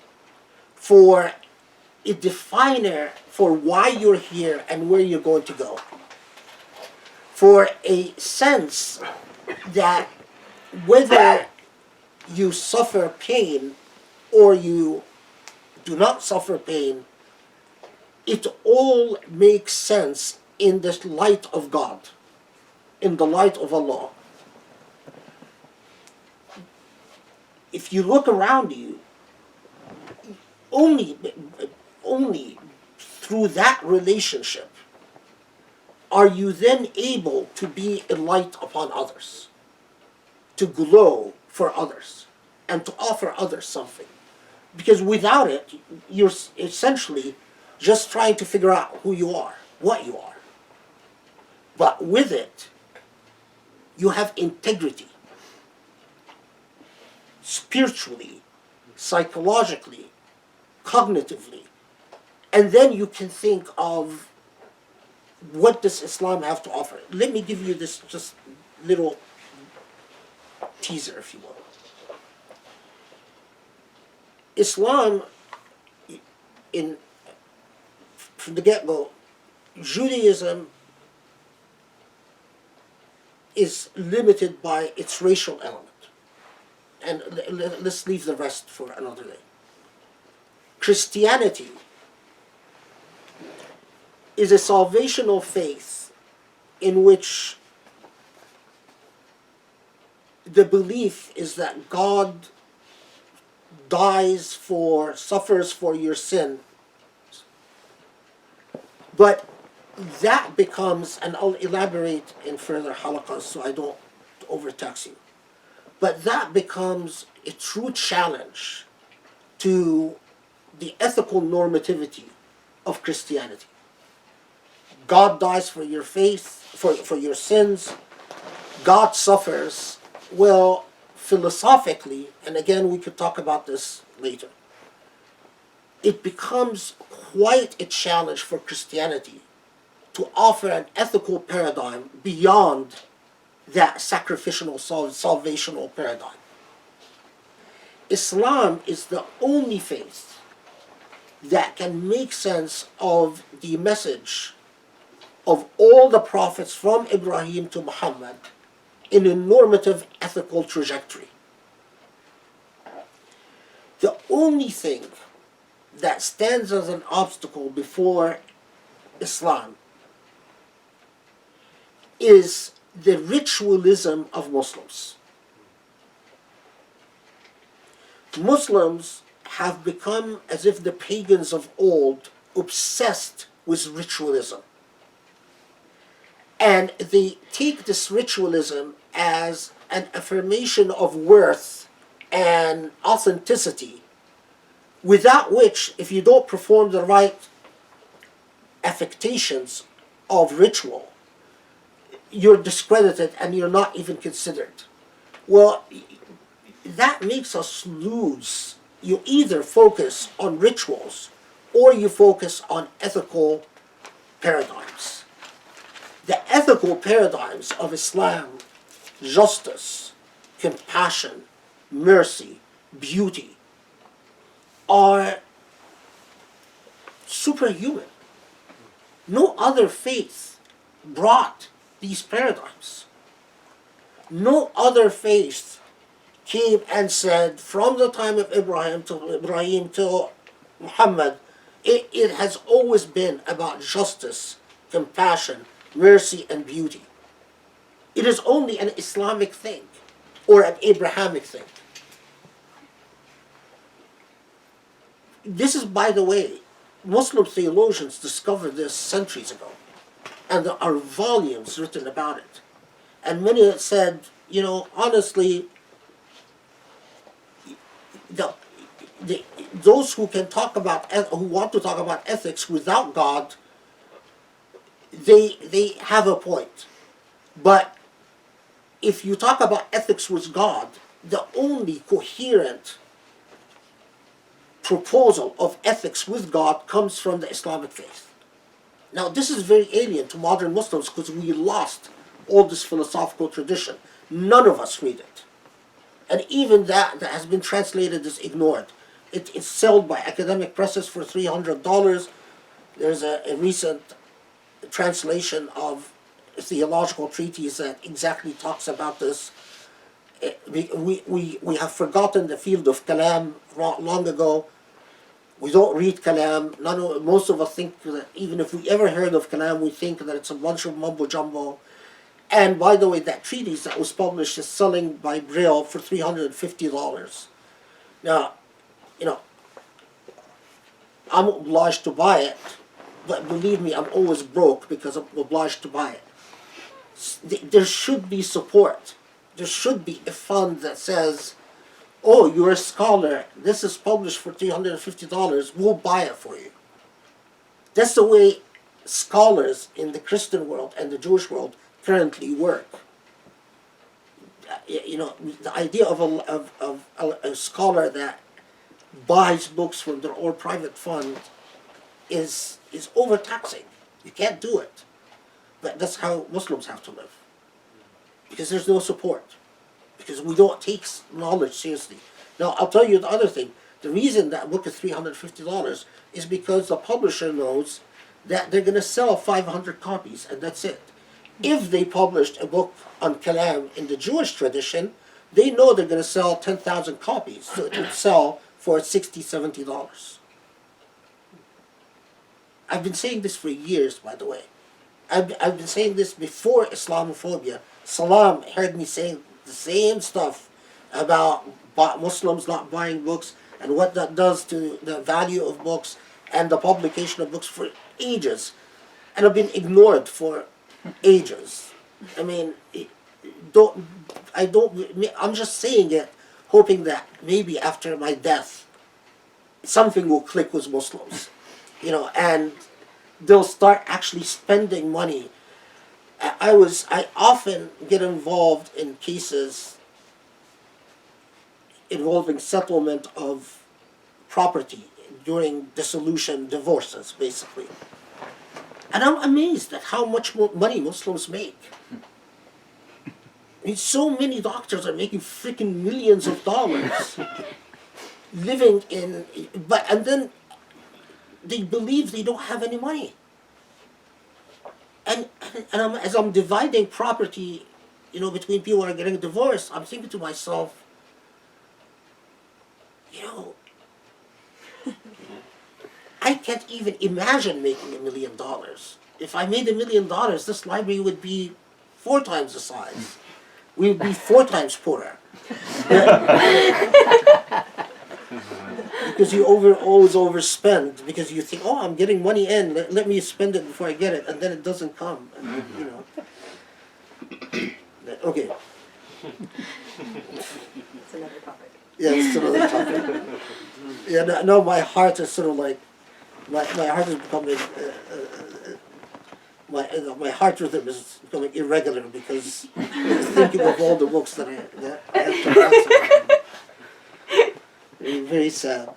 for a definer for why you're here and where you're going to go, for a sense that whether you suffer pain or you do not suffer pain, it all makes sense in the light of God, in the light of Allah. If you look around you, only through that relationship are you then able to be a light upon others, to glow for others, and to offer others something. Because without it, you're essentially just trying to figure out who you are, what you are. But with it, you have integrity, spiritually, psychologically, cognitively. And then you can think of, what does Islam have to offer? Let me give you this just little teaser, if you will. Islam, from the get-go, Judaism is limited by its racial element. And let's leave the rest for another day. Christianity is a salvational faith in which the belief is that God suffers for your sin. But that becomes, and I'll elaborate in further halaqas so I don't overtax you, but that becomes a true challenge to the ethical normativity of Christianity. God dies for your faith, for your sins. God suffers. Well, philosophically, and again we could talk about this later, it becomes quite a challenge for Christianity to offer an ethical paradigm beyond that sacrificial, salvational paradigm. Islam is the only faith that can make sense of the message of all the prophets from Ibrahim to Muhammad in a normative ethical trajectory. The only thing that stands as an obstacle before Islam is the ritualism of Muslims. Muslims have become, as if the pagans of old, obsessed with ritualism. And they take this ritualism as an affirmation of worth and authenticity, without which, if you don't perform the right affectations of ritual, you're discredited and you're not even considered. Well, that makes us lose. You either focus on rituals or you focus on ethical paradigms. The ethical paradigms of Islam, justice, compassion, mercy, beauty, are superhuman. No other faith brought these paradigms. No other faith came and said, from the time of Ibrahim to Muhammad, it has always been about justice, compassion, mercy, and beauty. It is only an Islamic thing or an Abrahamic thing. This is, by the way, Muslim theologians discovered this centuries ago, and there are volumes written about it. And many have said, honestly, those who can talk about, who want to talk about ethics without God, they have a point. But if you talk about ethics with God, the only coherent proposal of ethics with God comes from the Islamic faith. Now, this is very alien to modern Muslims because we lost all this philosophical tradition. None of us read it. And even that has been translated is ignored. It's sold by academic presses for $300. There's a recent translation of a theological treatise that exactly talks about this. We have forgotten the field of Kalam long ago. We don't read Kalam. Most of us think that even if we ever heard of Kalam, we think that it's a bunch of mumbo jumbo. And by the way, that treatise that was published is selling by Braille for $350. Now, I'm obliged to buy it, but believe me, I'm always broke because I'm obliged to buy it. There should be support. There should be a fund that says, oh, you're a scholar, this is published for $350, we'll buy it for you. That's the way scholars in the Christian world and the Jewish world currently work. The idea of a scholar that buys books from their own private fund is overtaxing. You can't do it. But that's how Muslims have to live. Because there's no support. Because we don't take knowledge seriously. Now, I'll tell you the other thing. The reason that book is $350 is because the publisher knows that they're going to sell 500 copies, and that's it. If they published a book on Kalam in the Jewish tradition, they know they're going to sell 10,000 copies, so it would sell for $60, $70. I've been saying this for years, by the way. I've been saying this before Islamophobia. Salam heard me saying the same stuff about Muslims not buying books and what that does to the value of books and the publication of books for ages. And I've been ignored for ages. I mean, I'm just saying it, hoping that maybe after my death, something will click with Muslims, and they'll start actually spending money. I often get involved in cases involving settlement of property during dissolution, divorces, basically. And I'm amazed at how much more money Muslims make. I mean, so many doctors are making freaking millions of dollars living in, and then they believe they don't have any money. as I'm dividing property, between people who are getting divorced, I'm thinking to myself, I can't even imagine making $1 million. If I made $1 million, this library would be 4 times the size. We would be 4 times poorer. Because you always overspend, because you think, oh, I'm getting money in, let me spend it before I get it, and then it doesn't come. And, Okay. It's another topic. Yeah, it's another topic. Yeah, no, my heart is sort of like, my heart is becoming, my heart rhythm is becoming irregular because thinking of all the books that I have to answer. Very sad.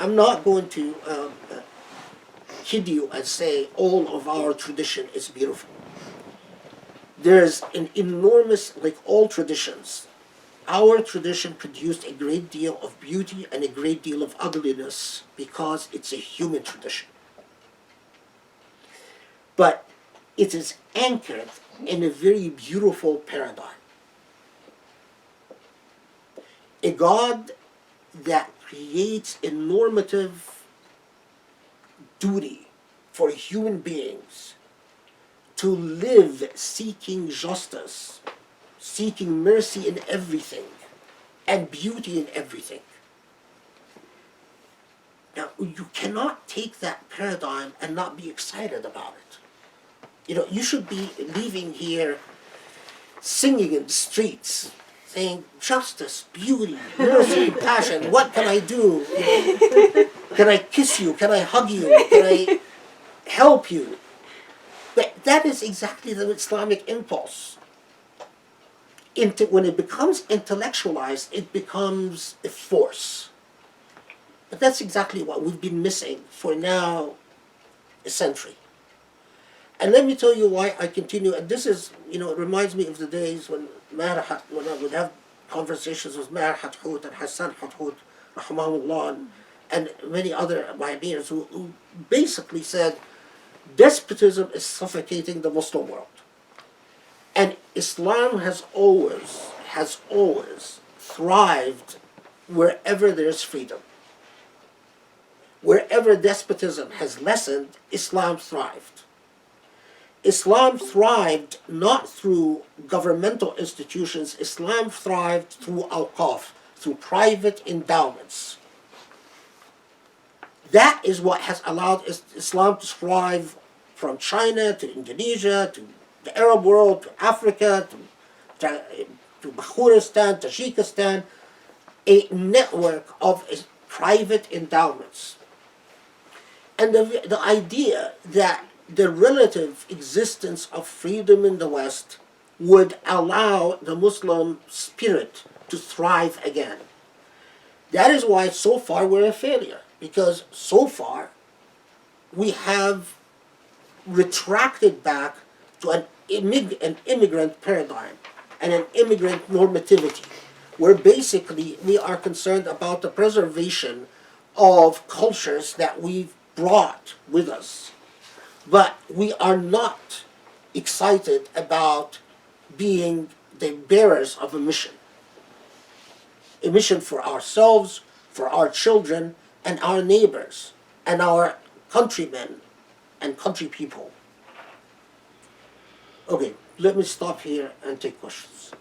I'm not going to kid you and say all of our tradition is beautiful. There's an enormous, like all traditions, our tradition produced a great deal of beauty and a great deal of ugliness because it's a human tradition. But it is anchored in a very beautiful paradigm. A God that creates a normative duty for human beings to live seeking justice, seeking mercy in everything, and beauty in everything. Now, you cannot take that paradigm and not be excited about it. You should be leaving here singing in the streets, saying, justice, beauty, mercy, compassion, what can I do? Can I kiss you? Can I hug you? Can I help you? But that is exactly the Islamic impulse. When it becomes intellectualized, it becomes a force. But that's exactly what we've been missing for now a century. And let me tell you why I continue, and this is, it reminds me of the days when I would have conversations with Maher Hathout and Hassan Hathout, rahimahullah, and many other pioneers who basically said, despotism is suffocating the Muslim world. And Islam has always thrived wherever there's freedom. Wherever despotism has lessened, Islam thrived. Islam thrived not through governmental institutions, Islam thrived through awqaf, through private endowments. That is what has allowed Islam to thrive from China to Indonesia to the Arab world to Africa to Bakhuristan, Tajikistan, a network of private endowments. And the idea that the relative existence of freedom in the West would allow the Muslim spirit to thrive again. That is why so far we're a failure, because so far we have retracted back to an immigrant paradigm and an immigrant normativity, where basically we are concerned about the preservation of cultures that we've brought with us. But we are not excited about being the bearers of a mission for ourselves, for our children, and our neighbors, and our countrymen and country people. Okay, let me stop here and take questions.